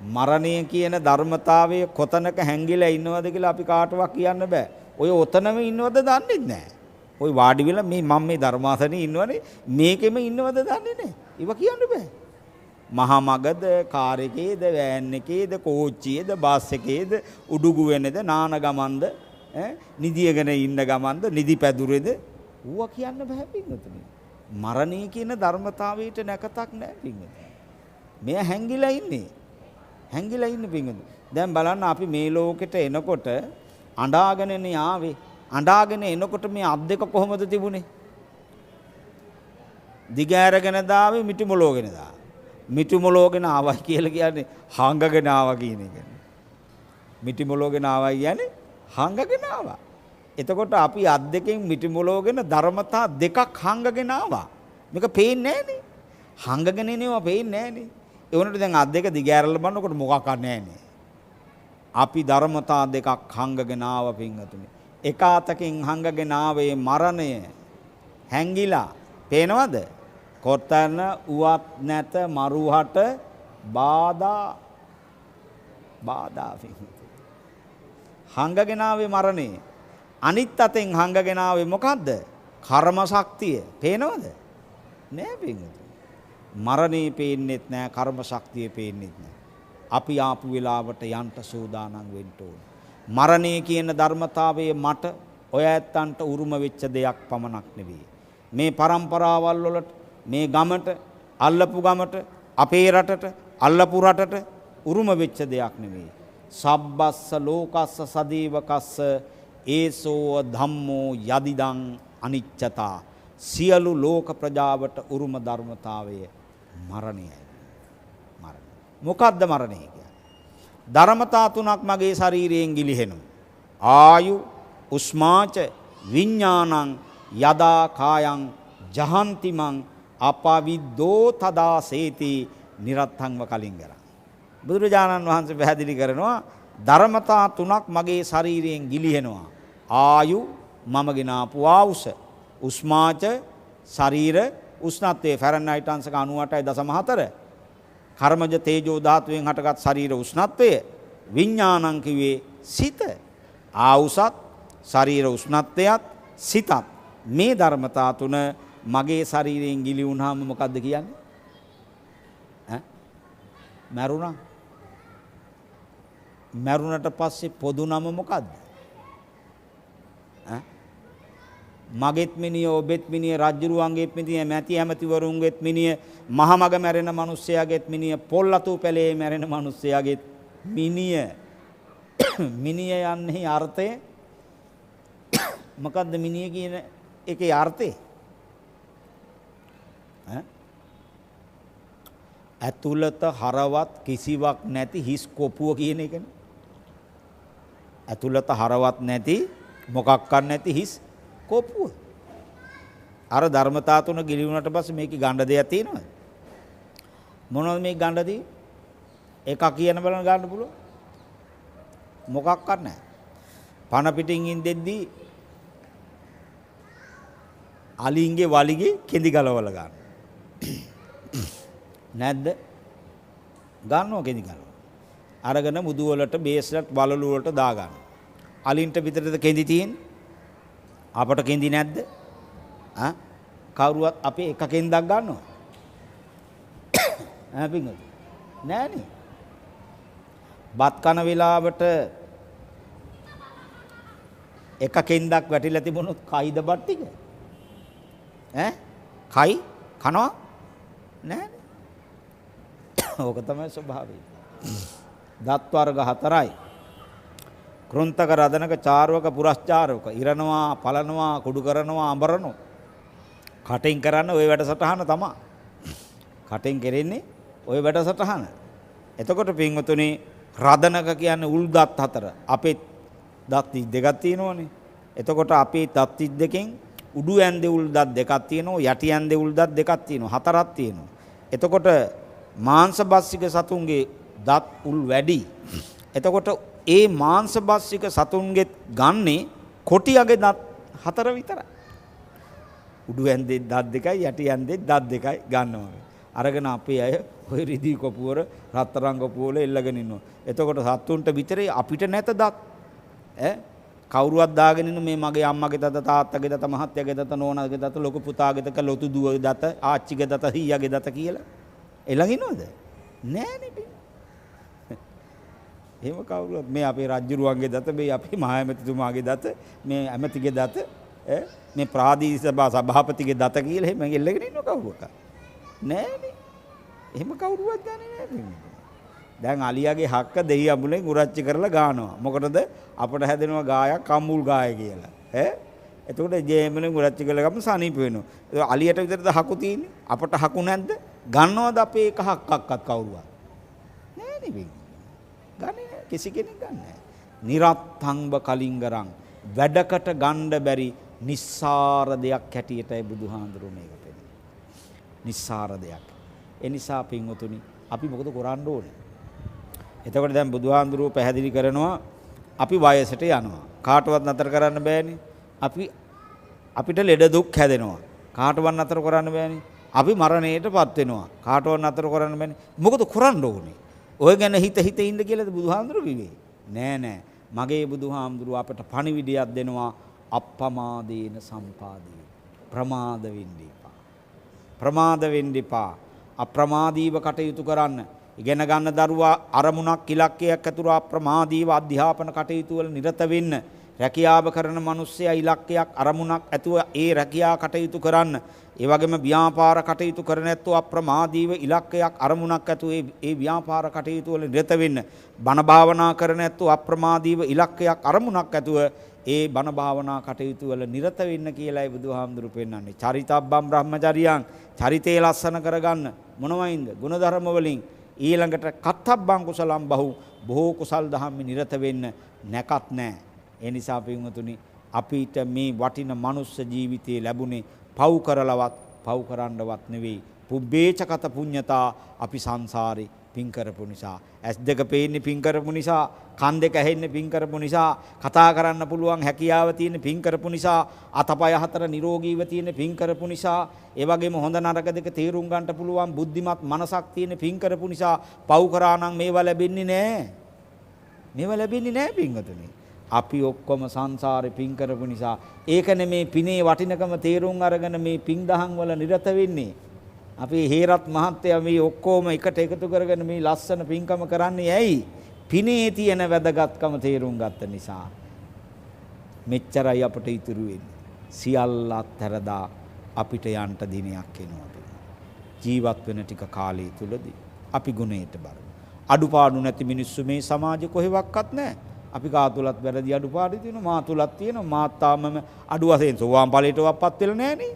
මරණය කියන ධර්මතාවය කොතනක හැංගිලා ඉන්නවද කියලා අපි කාටවත් කියන්න බෑ. ඔය ඔතනම ඉන්නවද දන්නේ නැහැ. ඔය වාඩි වෙලා මම මේ ධර්මාසනේ ඉන්නවනේ මේකෙම ඉන්නවද දන්නේ නැහැ. ඒව කියන්න බෑ. මහා මගද, කාර් එකේද, වෑන් එකේද, කෝච්චියේද, බස් එකේද, උඩුගු වෙනේද, නාන ගමන්ද, නිදියගෙන ඉන්න ගමන්ද, නිදි පැදුරේද ඌවා කියන්න බෑ පින්වතුනි. මරණය කියන ධර්මතාවයට නැකතක් නැහැ පින්වතුනි. මෙයා හැංගිලා ඉන්නේ. හැංගිලා ඉන්නේ පින්වතුනි. දැන් බලන්න අපි මේ ලෝකෙට එනකොට අඬාගෙනනේ ආවේ. අඬාගෙන එනකොට මේ අත් දෙක කොහොමද තිබුණේ? දිග ඇරගෙන දාවේ මිටිමොලෝගෙන දාවේ. මිටිමොලෝගෙන ආවයි කියලා කියන්නේ හංගගෙන ආවා කියන එක. මිටිමොලෝගෙන ආවයි කියන්නේ හංගගෙන ආවා. එතකොට අපි අත් දෙකෙන් මිටිමොලෝගෙන ධර්මතා දෙකක් හංගගෙන ආවා. මේක පේන්නේ නැහනේ. හංගගෙන එනවා පේන්නේ නැහනේ. ඒ වුණාට දැන් අත් දෙක දිග ඇරලා බලනකොට මොකක් නැහනේ. අපි ධර්මතා දෙකක් හංගගෙන ආවා පින්වතුනි. එක අතකින් හංගගෙන ආවේ මරණය. හැංගිලා පේනවද? කොතන උවත් නැත මරුහට බාධා හංගගෙන ආවේ මරණය. අනිත් අතෙන් හංගගෙන ආවේ මොකද්ද? කර්ම ශක්තිය. පේනවද? නෑ පින්වතුනි. මරණේ පේන්නෙත් නෑ, කර්ම ශක්තිය පේන්නෙත් නෑ. අපි ආපු වෙලාවට යන්න සූදානම් වෙන්න ඕනේ. මරණය කියන ධර්මතාවයේ මට ඔය ඇත්තන්ට උරුම වෙච්ච දෙයක් පමණක් නෙවෙයි. මේ પરම්පරාවල් වලට, මේ ගමට, අල්ලපු ගමට, අපේ රටට, අල්ලපු රටට උරුම වෙච්ච දෙයක් නෙවෙයි. සබ්බස්ස ලෝකස්ස සදීවකස්ස ඒසෝ ධම්මෝ යදිදං අනිච්චතා. සියලු ලෝක ප්‍රජාවට උරුම ධර්මතාවය මරණයයි. මරණය. මොකද්ද මරණය කියන්නේ? ධර්මතා තුනක් මගේ ශරීරයෙන් ගිලිහෙනවා. ආයු, උස්මාච, විඥානං යදා කායං ජහන්තිමං අපවිද්දෝ තදාසේති නිරත්තංව කලින් කරා. බුදුරජාණන් වහන්සේ පැහැදිලි කරනවා ධර්මතා තුනක් මගේ ශරීරයෙන් ගිලිහෙනවා. ආයු මම ගෙන ආපු ආවුස, උස්මාච ශරීර උෂ්ණත්වයේ ෆැරන්හයිට් අංශක 98.4, කර්මජ තේජෝ ධාතුවෙන් හටගත් ශරීර උෂ්ණත්වය, විඥානං කිව්වේ සිත. ආවුසත් ශරීර උෂ්ණත්වයත් සිතත් මේ ධර්මතා තුන මගේ ශරීරයෙන් ගිලි වුණාම මොකද්ද කියන්නේ? මරුණා. මරුණට පස්සේ පොදු නම මොකද්ද? මගෙත් මිනිය, ඔබෙත් මිනිය, රජුරුවන්ගේත් මිනිය, මැති ඇමතිවරුන්ගේත් මිනිය, මහමග මැරෙන මිනිස්සයාගේත් මිනිය, පොල්ලතු පැලේ මැරෙන මිනිස්සයාගේත් මිනිය. මිනිය යන්නේ අර්ථය මොකද්ද? මිනිය කියන එකේ අර්ථය ඇතුළත හරවත් කිසිවක් නැති හිස් කොපුව කියන එකනේ. ඇතුළත හරවත් නැති මොකක්වත් නැති හිස් කොපුව. අර ධර්මතා තුන ගිලි වුණාට පස්සේ මේකේ ගණ්ඩ දෙයක් තියෙනවද? මොනවද මේ ගණ්ඩ දෙය? එකක් කියන බලන ගන්න පුළුවන්. මොකක්වත් නැහැ. පණ පිටින් ඉඳෙද්දී අලින්ගේ වලිගේ කෙඳි ගලවලා ගන්න. නැද්ද? ගන්නවා කෙඳි ගලව. අරගෙන මුදු වලට, බේස්ලට්, වලලු වලට දා ගන්න. අලින්ට පිටරද කෙඳි තියෙන්නේ? අපට කෙඳි නැද්ද? කවුරුවත් අපේ එක කෙන්දක් ගන්නවා. පින්වතුනි නෑනේ. බත් කන වෙලාවට එක කෙන්දක් වැටිලා තිබුණොත් කයිද බත් ටික? කයි කනවා නෑනේ. ඕක තමයි ස්වභාවය. දත් වර්ග 4යි. කෘන්තක, රදනක, චාර්වක, පුරස්චාරවක. ඉරනවා, පලනවා, කුඩු කරනවා, අඹරනවා. කටින් කරන්නේ ওই වැඩසටහන තමයි. කටින් කෙරෙන්නේ ওই වැඩසටහන. එතකොට පින්වතුනි රදනක කියන්නේ උල් දත් 4. අපේ දත් දෙකක් තියෙනවනේ. එතකොට අපේ දත් දෙකෙන් උඩු ඇන්දේ උල් දත් දෙකක් තියෙනවා, යටි ඇන්දේ උල් දත් දෙකක් තියෙනවා, 4ක් තියෙනවා. එතකොට මාංශබස්සික සතුන්ගේ දත් උල් වැඩි. එතකොට ඒ මාංශබස්සික සතුන්ගේ ගන්නේ කොටියගේ දත් 4 විතරයි. උඩු ඇන්දේ දත් දෙකයි, යටි ඇන්දේ දත් දෙකයි ගන්නවා. අරගෙන අපේ අය ඔය රිදී කොපුවර, රත්තරන් කොපුවල එල්ලගෙන ඉන්නවා. එතකොට සතුන්ට විතරේ අපිට නැත දත්. කවුරුවත් දාගෙන ඉන්න මේ මගේ අම්මගේ දත, තාත්තගේ දත, මහත්තයාගේ දත, නෝනාගේ දත, ලොකු පුතාගේ දත, ලොතු දුවගේ දත, ආච්චිගේ දත, හීයාගේ දත කියලා එළගිනවද? නෑනේ. එහෙම කවුරුවත් මේ අපේ රජුරුවන්ගේ දත, මේ අපේ මහ ඇමතිතුමාගේ දත, මේ ඇමතිගේ දත මේ ප්‍රාදේශීය සභාපතිගේ දත කියලා එහෙම එල්ලගෙන ඉන්න කවුරක නෑනේ. එහෙම කවුරුවත් ගන්නේ නෑ පින්වතුනි. දැන් අලියාගේ හක්ක දෙහි අඹුලෙන් උරච්චි කරලා ගානවා. මොකටද? අපට හැදෙනවා ගායක් කම්මුල් ගාය කියලා. එතකොට ජේමලෙන් උරච්චි කරලා ගම සනීප වෙනවා. ඒක අලියට විතරද හකු තියෙන්නේ? අපට හකු නැද්ද? ගන්නවද අපේ එක හක්කක්වත් කවුරුවත්? නෑනේ පින්වතුනි. ගන්නේ නෑ. කිසි කෙනෙක් ගන්නෑ නෑ. නිරත්තංබ කලින්ගරං වැඩකට ගන්න බැරි නිස්සාර දෙයක් හැටියටයි බුදුහාඳුරෝ මේක පෙන්නන්නේ. නිස්සාර දෙයක්. ඒ නිසා පින්වතුනි අපි මොකද කරන්න ඕනේ? එතකොට දැන් බුදුහාඳුරෝ පැහැදිලි කරනවා අපි වයසට යනවා. කාටවත් නතර කරන්න බෑනේ. අපිට ලෙඩ දුක් හැදෙනවා. කාටවත් නතර කරන්න බෑනේ. අපි මරණයටපත් වෙනවා. කාටවත් නතර කරන්න බෑනේ. මොකද කරන්න ඕනේ? ඔය ගැන හිත ඉන්න කියලාද බුදුහාඳුරෝ කිව්වේ? නෑ. මගේ බුදුහාමුදුරුව අපට පණිවිඩයක් දෙනවා අප්පමාදේන සම්පාදී. ප්‍රමාද වෙන්න එපා. ප්‍රමාද වෙන්න එපා. අප්‍රමාදීව කටයුතු කරන්න. ඉගෙන ගන්න දරුවා අරමුණක් ඉලක්කයක් ඇතුළු අප්‍රමාදීව අධ්‍යාපන කටයුතු වල නිරත වෙන්න. රැකියාව කරන මිනිස්සයා ඉලක්කයක් අරමුණක් ඇතුව ඒ රැකියා කටයුතු කරන්න. ඒ වගේම ව්‍යාපාර කටයුතු කරන ඇත්තෝ අප්‍රමාදීව ඉලක්කයක් අරමුණක් ඇතුව ඒ ව්‍යාපාර කටයුතු වල නිරත වෙන්න. බණ භාවනා කරන ඇත්තෝ අප්‍රමාදීව ඉලක්කයක් අරමුණක් ඇතුව ඒ බණ භාවනා කටයුතු වල නිරත වෙන්න කියලායි බුදුහාමුදුරු පෙන්නන්නේ. චරිතබ්බම් බ්‍රහ්මචරියං චරිතේ ලස්සන කරගන්න මොනවයින්ද? ගුණධර්ම වලින්. ඊළඟට කත්තබ්බං කුසලම් බහු බොහෝ කුසල් දහම්මි නිරත වෙන්න නැකත් නැහැ. ඒ නිසා පින්වතුනි අපිට මේ වටින මනුස්ස ජීවිතයේ ලැබුණේ පව් කරලවත් පව් කරන්නවත් නෙවෙයි. පුබ්බේචකත පුඤ්ඤතා අපි සංසාරේ පින් කරපු නිසා, ඇස් දෙක පේන්නේ පින් කරපු නිසා, කන් දෙක ඇහෙන්නේ පින් කරපු නිසා, කතා කරන්න පුළුවන් හැකියාව තියෙන පින් කරපු නිසා, අතපය හතර නිරෝගීව තියෙන පින් කරපු නිසා, ඒ වගේම හොඳ නරක දෙක තේරුම් ගන්නට පුළුවන් බුද්ධිමත් මනසක් තියෙන පින් කරපු නිසා පව් කරා නම් මේවා ලැබෙන්නේ නැහැ. මේවා ලැබෙන්නේ නැහැ පින්වතුනි. අපි ඔක්කොම සංසාරේ පින් කරපු නිසා ඒකනේ මේ පිනේ වටිනකම තේරුම් අරගෙන මේ පින් දහම් වල නිරත වෙන්නේ. අපි හේරත් මහත්තයා මේ ඔක්කොම එකට එකතු කරගෙන මේ ලස්සන පින්කම කරන්නේ ඇයි? පිනේ තියෙන වැදගත්කම තේරුම් ගත්ත නිසා. මෙච්චරයි අපට ඉතුරු වෙන්නේ. සියල්ලත් හැරදා අපිට යන්න දිනයක් එනවා. ජීවත් වෙන ටික කාලය තුලදී අපි ගුණයට බරමු. අඩුපාඩු නැති මිනිස්සු මේ සමාජෙ කොහෙවත් නැහැ. අපි කාතුලත් වැරදි අඩුපාඩු තියෙනවා, මා තුලත් තියෙනවා, මාත් තාමම අඩු වශයෙන් සෝවාන් ඵලයටවත් වෙලා නැහනේ.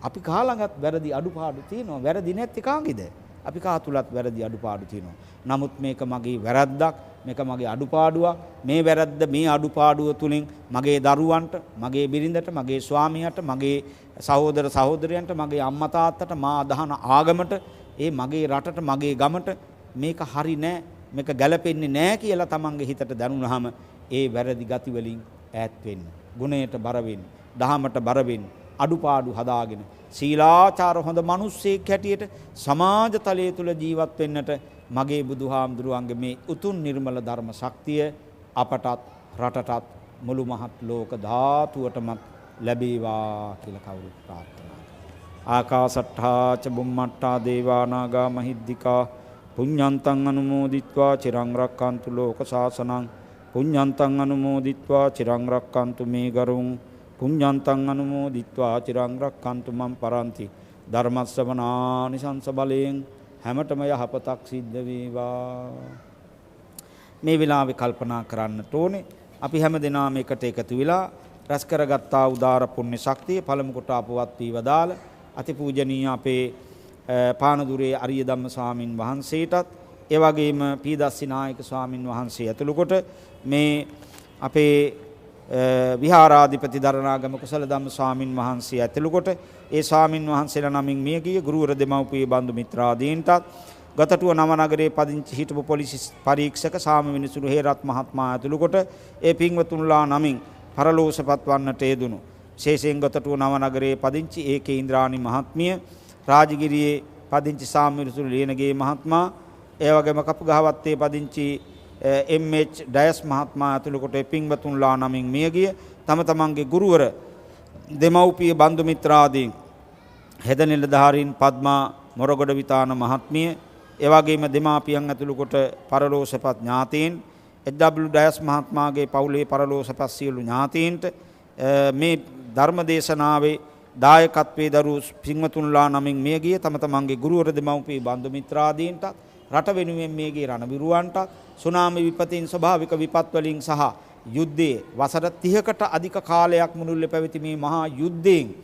අපි කාලඟත් වැරදි අඩුපාඩු තියෙනවා. වැරදි නැති කාගේද? අපි කාතුලත් වැරදි අඩුපාඩු තියෙනවා. නමුත් මේක මගේ වැරද්දක්, මේක මගේ අඩුපාඩුවක්. මේ වැරද්ද මේ අඩුපාඩුව තුලින් මගේ දරුවන්ට, මගේ බිරිඳට, මගේ ස්වාමියාට, මගේ සහෝදර සහෝදරයන්ට, මගේ අම්මා තාත්තට, මා අදහන ආගමට, ඒ මගේ රටට, මගේ ගමට මේක හරි නෑ, මේක ගැලපෙන්නේ නෑ කියලා තමන්ගේ හිතට දැනුනහම ඒ වැරදි ගති වලින් ඈත් වෙන්න, ගුණයට බර වෙන්න, දහමට බර වෙන්න, අඩුපාඩු හදාගෙන සීලාචාර හොඳ මිනිස්සෙක් හැටියට සමාජ තලයේ තුල ජීවත් වෙන්නට මගේ බුදුහාමුදුරුවන්ගේ මේ උතුම් නිර්මල ධර්ම ශක්තිය අපටත් රටටත් මුළු මහත් ලෝක ධාතුවටම ලැබේවා කියලා කවුරුත් ප්‍රාර්ථනා කරනවා. ආකාසට්ඨා ච බුම්මට්ඨා දේවා නාග මහිද්దికා පුඤ්ඤන්තං අනුමෝදිත්වා චිරං රක්칸තු ලෝක ශාසනං පුඤ්ඤන්තං අනුමෝදිත්වා චිරං රක්칸තු මේ ගරුං පුඤ්ඤන්තං අනුමෝදිත්වා චිරං රක්칸තු මම් පරන්ති ධර්ම ශ්‍රවණානිසංස බලයෙන් හැමතෙම යහපතක් සිද්ධ වේවා. මේ වෙලාවේ කල්පනා කරන්නට ඕනේ අපි හැම දිනම එකට එකතු වෙලා රැස් කරගත්තා උදාර පුණ්‍ය ශක්තිය පළමු කොට අපවත් වී වදාළ අතිපූජනීය අපේ පානදුරේ අරිය ධම්ම ස්වාමින් වහන්සේටත් ඒ වගේම පීදස්සි නායක ස්වාමින් වහන්සේ ඇතුළු කොට මේ අපේ විහාරාධිපති දරණාගම කුසල ධම්ම ස්වාමින් වහන්සේ ඇතුළු කොට ඒ ස්වාමින් වහන්සේලා නමින් මියගිය ගුරුවර දෙමව්පිය බන්දු මිත්‍රාදීන්ටත් ගතටුව නවනගරයේ පදිංචි හිටපු පොලිස් පරීක්ෂක සාමවිනිසුරු හේරත් මහත්මයා ඇතුළු කොට ඒ පින්වතුන්ලා නමින් පරලෝසපත් වන්නට යෙදුණු විශේෂයෙන් ගතටුව නවනගරයේ පදිංචි ඒ.කේ. ඉන්ද්‍රාණි මහත්මිය, රාජගිරියේ පදිංචි සාමවිනිසුරු ලියනගේ මහත්මයා, ඒ වගේම කපුගහවත්තේ පදිංචි එම්.එච්. ඩයස් මහත්මයා ඇතුළු කොට පින්වතුන්ලා නමින් මියගිය තම තමන්ගේ ගුරුවර දෙමව්පිය බන්දු මිත්‍රාදීන් හෙද නිලධාරීන් පද්මා මොරගොඩ විතාන මහත්මිය, ඒ වගේම දෙමාපියන් ඇතුළු කොට පරලෝසපත් ඥාතීන්, එච්.ඩබ්ලිව්. ඩයස් මහත්මයාගේ පවුලේ පරලෝසපත් සියලු ඥාතීන්ට, මේ ධර්ම දේශනාවේ දායකත්වයේ දරු පින්වතුන්ලා නමින් මිය ගිය තම තමන්ගේ ගුරුවර දෙමව්පිය බන්දු මිත්‍රාදීන්ට රට වෙනුවෙන් මිය ගිය රණවිරුවන්ට සුනාමි විපතින් ස්වභාවික විපත් වලින් සහ යුද්ධයේ වසර 30කට අධික කාලයක් මුළුල්ලේ පැවති මේ මහා යුද්ධයෙන්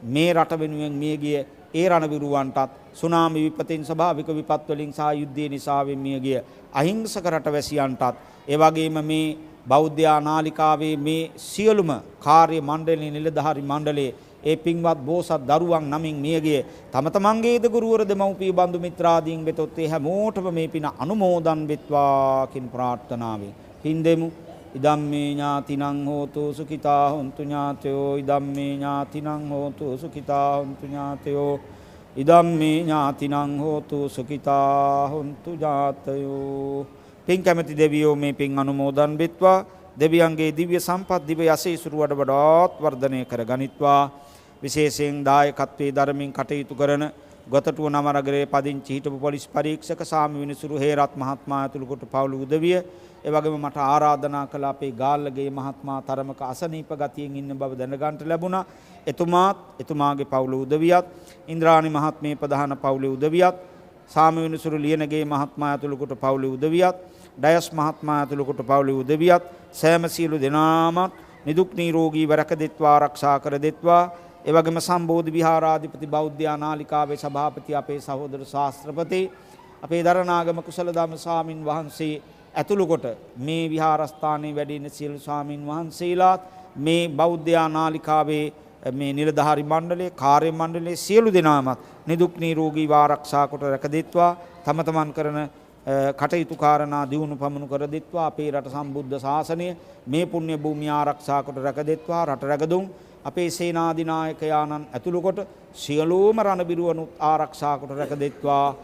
මේ රට වෙනුවෙන් මිය ගිය ඒ රණවිරුවන්ටත් සුනාමි විපතින් ස්වභාවික විපත් වලින් සහ යුද්ධය නිසාවෙන් මිය ගිය අහිංසක රටවැසියන්ටත් ඒ වගේම මේ බෞද්ධ නාලිකාවේ මේ සියලුම කාර්ය මණ්ඩලයේ නිලධාරි මණ්ඩලයේ ඒ පින්වත් බෝසත් දරුවන් නමින් මියගිය තම තමන්ගේද ගුරුවර දෙමව්පිය බන්දු මිත්‍රාදීන් වෙතොත් ඒ හැමෝටම මේ පින අනුමෝදන් වෙත්වා කින් ප්‍රාර්ථනාවෙන් පින් දෙමු. ඉදම්මේ ඥාතිනං හෝතු සුඛිතා හොන්තු ඥාතයෝ ඉදම්මේ ඥාතිනං හෝතු සුඛිතා හොන්තු ඥාතයෝ ඉදම්මේ ඥාතිනං හෝතු සුඛිතා හොන්තු ඥාතයෝ. පින් කැමැති දෙවියෝ මේ පින් අනුමෝදන් වෙත්වා. දෙවියන්ගේ දිව්‍ය සම්පත් දිව යසීසුරු වඩ වඩාත් වර්ධනය කර ගනිත්වා. විශේෂයෙන් දායකත්වයේ ධර්මයෙන් කටයුතු කරන ගොතටුව නමරගලේ පදිංචි හිටපු පොලිස් පරීක්ෂක සාමි විනිසුරු හේරත් මහත්මයා ඇතුළු කොට පවුල උදවිය ඒ වගේම මට ආරාධනා කළ අපේ ගාල්ලගේ මහත්මයා තරමක අසනීප ගතියෙන් ඉන්න බව දැනගන්න ලැබුණා. එතුමාත් එතුමාගේ පවුල උදවියත් ඉන්ද්‍රාණි මහත්මිය ප්‍රධාන පවුලේ උදවියත් සාමි විනිසුරු ලියනගේ මහත්මයා ඇතුළු කොට පවුලේ උදවියත් ඩයස් මහත්මයා ඇතුළු කොට පවුලේ උදවියත් සෑම සියලු දෙනාම නිදුක් නිරෝගීව රැකදෙත්වා ආරක්ෂා කර දෙත්වා. ඒ වගේම සම්බෝධි විහාරාධිපති බෞද්ධ නාලිකාවේ සභාපති අපේ සහෝදර ශාස්ත්‍රපති අපේ දරණාගම කුසල ධම්ම ස්වාමින් වහන්සේ ඇතුළු කොට මේ විහාරස්ථානයේ වැඩ ඉන්න සියලු ස්වාමින් වහන්සේලාත් මේ බෞද්ධ නාලිකාවේ මේ නිලධාරි මණ්ඩලයේ කාර්ය මණ්ඩලයේ සියලු දෙනාමත් නිදුක් නිරෝගීව ආරක්ෂා කොට රැකදෙත්වා. තම තමන් කරන කටයුතු කාරණා දියුණු පමුණු කර දෙත්වා. අපේ රට සම්බුද්ධ ශාසනය මේ පුණ්‍ය භූමිය ආරක්ෂා කොට රැකදෙත්වා. රට රැකදුම් අපේ සේනාධිනායකයාණන් ඇතුළු කොට සියලුම රණබිරුවනුත් ආරක්ෂා කොට රැකදෙත්වා.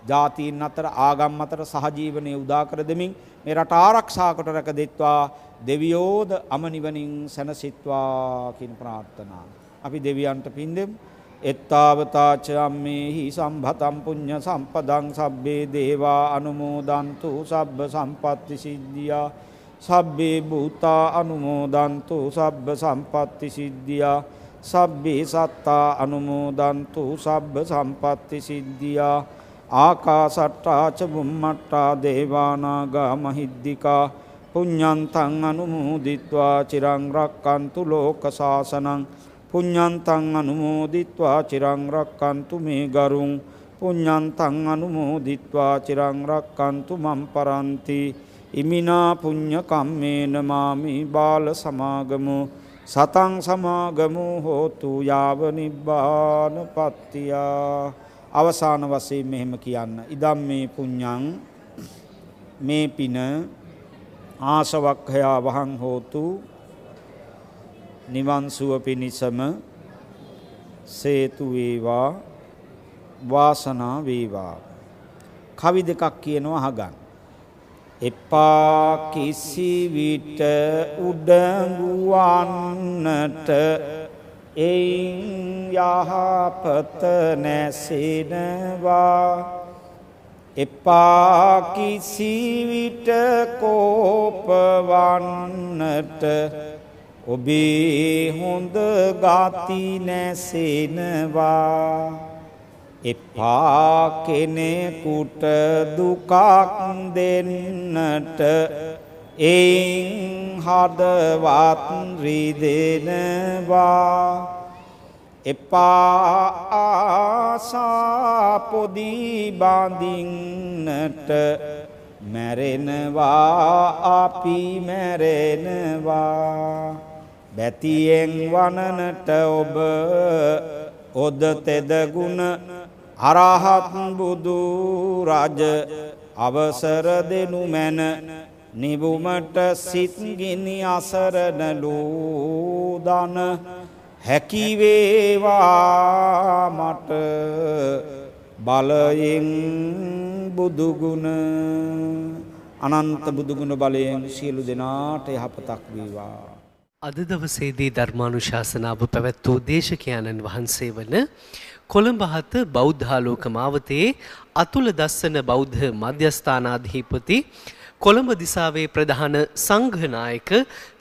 ජාතීන් අතර ආගම් අතර සහජීවනයේ උදා කර දෙමින් මේ රට ආරක්ෂා කොට රැකදෙත්වා. දෙවියෝද අමනිවනින් සැනසෙත්වා කියන ප්‍රාර්ථනාව. අපි දෙවියන්ට පින් දෙමු. එත්තාවතාච අම්මේහි සම්භතම් පුඤ්ඤ සම්පදං සබ්බේ දේවා අනුමෝදන්තු සබ්බ සම්පත්ති සිද්ධියා සබ්බේ භූතා අනුමෝදන්තු සබ්බ සම්පත්ති සිද්ධියා සබ්බේ සත්තා අනුමෝදන්තු සබ්බ සම්පත්ති සිද්ධියා ආකාසට්ටා ච බුම්මට්ටා දේවානාගා මහිද්దికා පුඤ්ඤන්තං අනුමෝදිත්වා චිරං රක්칸තු ලෝක සාසනං පුඤ්ඤන්තං අනුමෝදිත්වා චිරං රක්칸තු මේ ගරුං පුඤ්ඤන්තං අනුමෝදිත්වා චිරං රක්칸තු මම් පරන්ති ඉමිනා පුඤ්ඤ කම්මේන මාමි බාල සමාගමු සතං සමාගමු හෝතු යාව නිබ්බානපත්තිය. අවසාන වශයෙන් මෙහෙම කියන්න. ඉදම් මේ පුඤ්ඤං මේ පින ආසවක්ඛයා වහං හෝතු නිවන් සුව පිණිසම සේතු වේවා වාසනා වේවා. කවි දෙකක් කියනවා අහගන්න. එපා කිසි විට උඩඟුවන්නට එයින් යහපත නැසෙනවා. එපා කිසි විට කෝපවන්නට ඔබේ හොඳ ගති නැසෙනවා. එපා කෙනෙකුට දුකක් දෙන්නට එයින් හදවත් රිදෙනවා. එපා ආසා පොදි බඳින්නට මැරෙනවා අපි මැරෙනවා. බැතියෙන් වනනට ඔබ ඔද තෙදගුණ අරහත් බුදු රජ අවසර දෙනු මැන නිවුමට සිත් ගිනි අසරණ ලෝදන හැකි වේවා මට බලයෙන් බුදු ගුණ. අනන්ත බුදු ගුණ බලයෙන් සියලු දෙනාට යහපතක් වේවා. අද දවසේදී ධර්මානුශාසනාව පැවැත් වූ දේශකයන්න් වහන්සේ වන කොළඹ හත බෞද්ධාලෝක මාවතේ අතුල දස්සන බෞද්ධ මධ්‍යස්ථානාධිපති කොළඹ දිසාවේ ප්‍රධාන සංඝනායක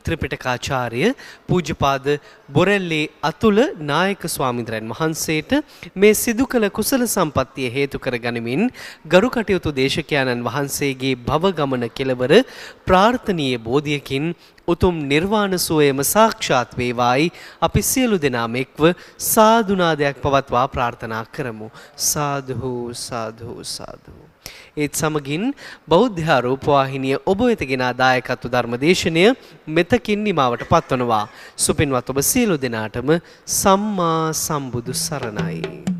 ත්‍රිපිටකාචාර්ය පූජ්‍යපාද බොරැල්ලේ අතුල නායක ස්වාමීන් වහන්සේට මේ සිදු කළ කුසල සම්පත්තිය හේතු කර ගනිමින් ගරු කටයුතු දේශකයන්න් වහන්සේගේ භව ගමන කෙලවර ප්‍රාර්ථනීය බෝධියකින් උතුම් නිර්වාණ සුවයම සාක්ෂාත් වේවායි අපි සියලු දෙනාම එක්ව සාදුනාදයක් පවත්වා ප්‍රාර්ථනා කරමු. සාදු සාදු සාදු. ඒත් සමගින් බෞද්ධ රූපවාහිනිය ඔබ වෙත ගෙන දායකත්ව ධර්මදේශනය මෙතකින් නිමාවට පත්වනවා. සුපින්වත් ඔබ සියලු දෙනාටම සම්මා සම්බුදු සරණයි.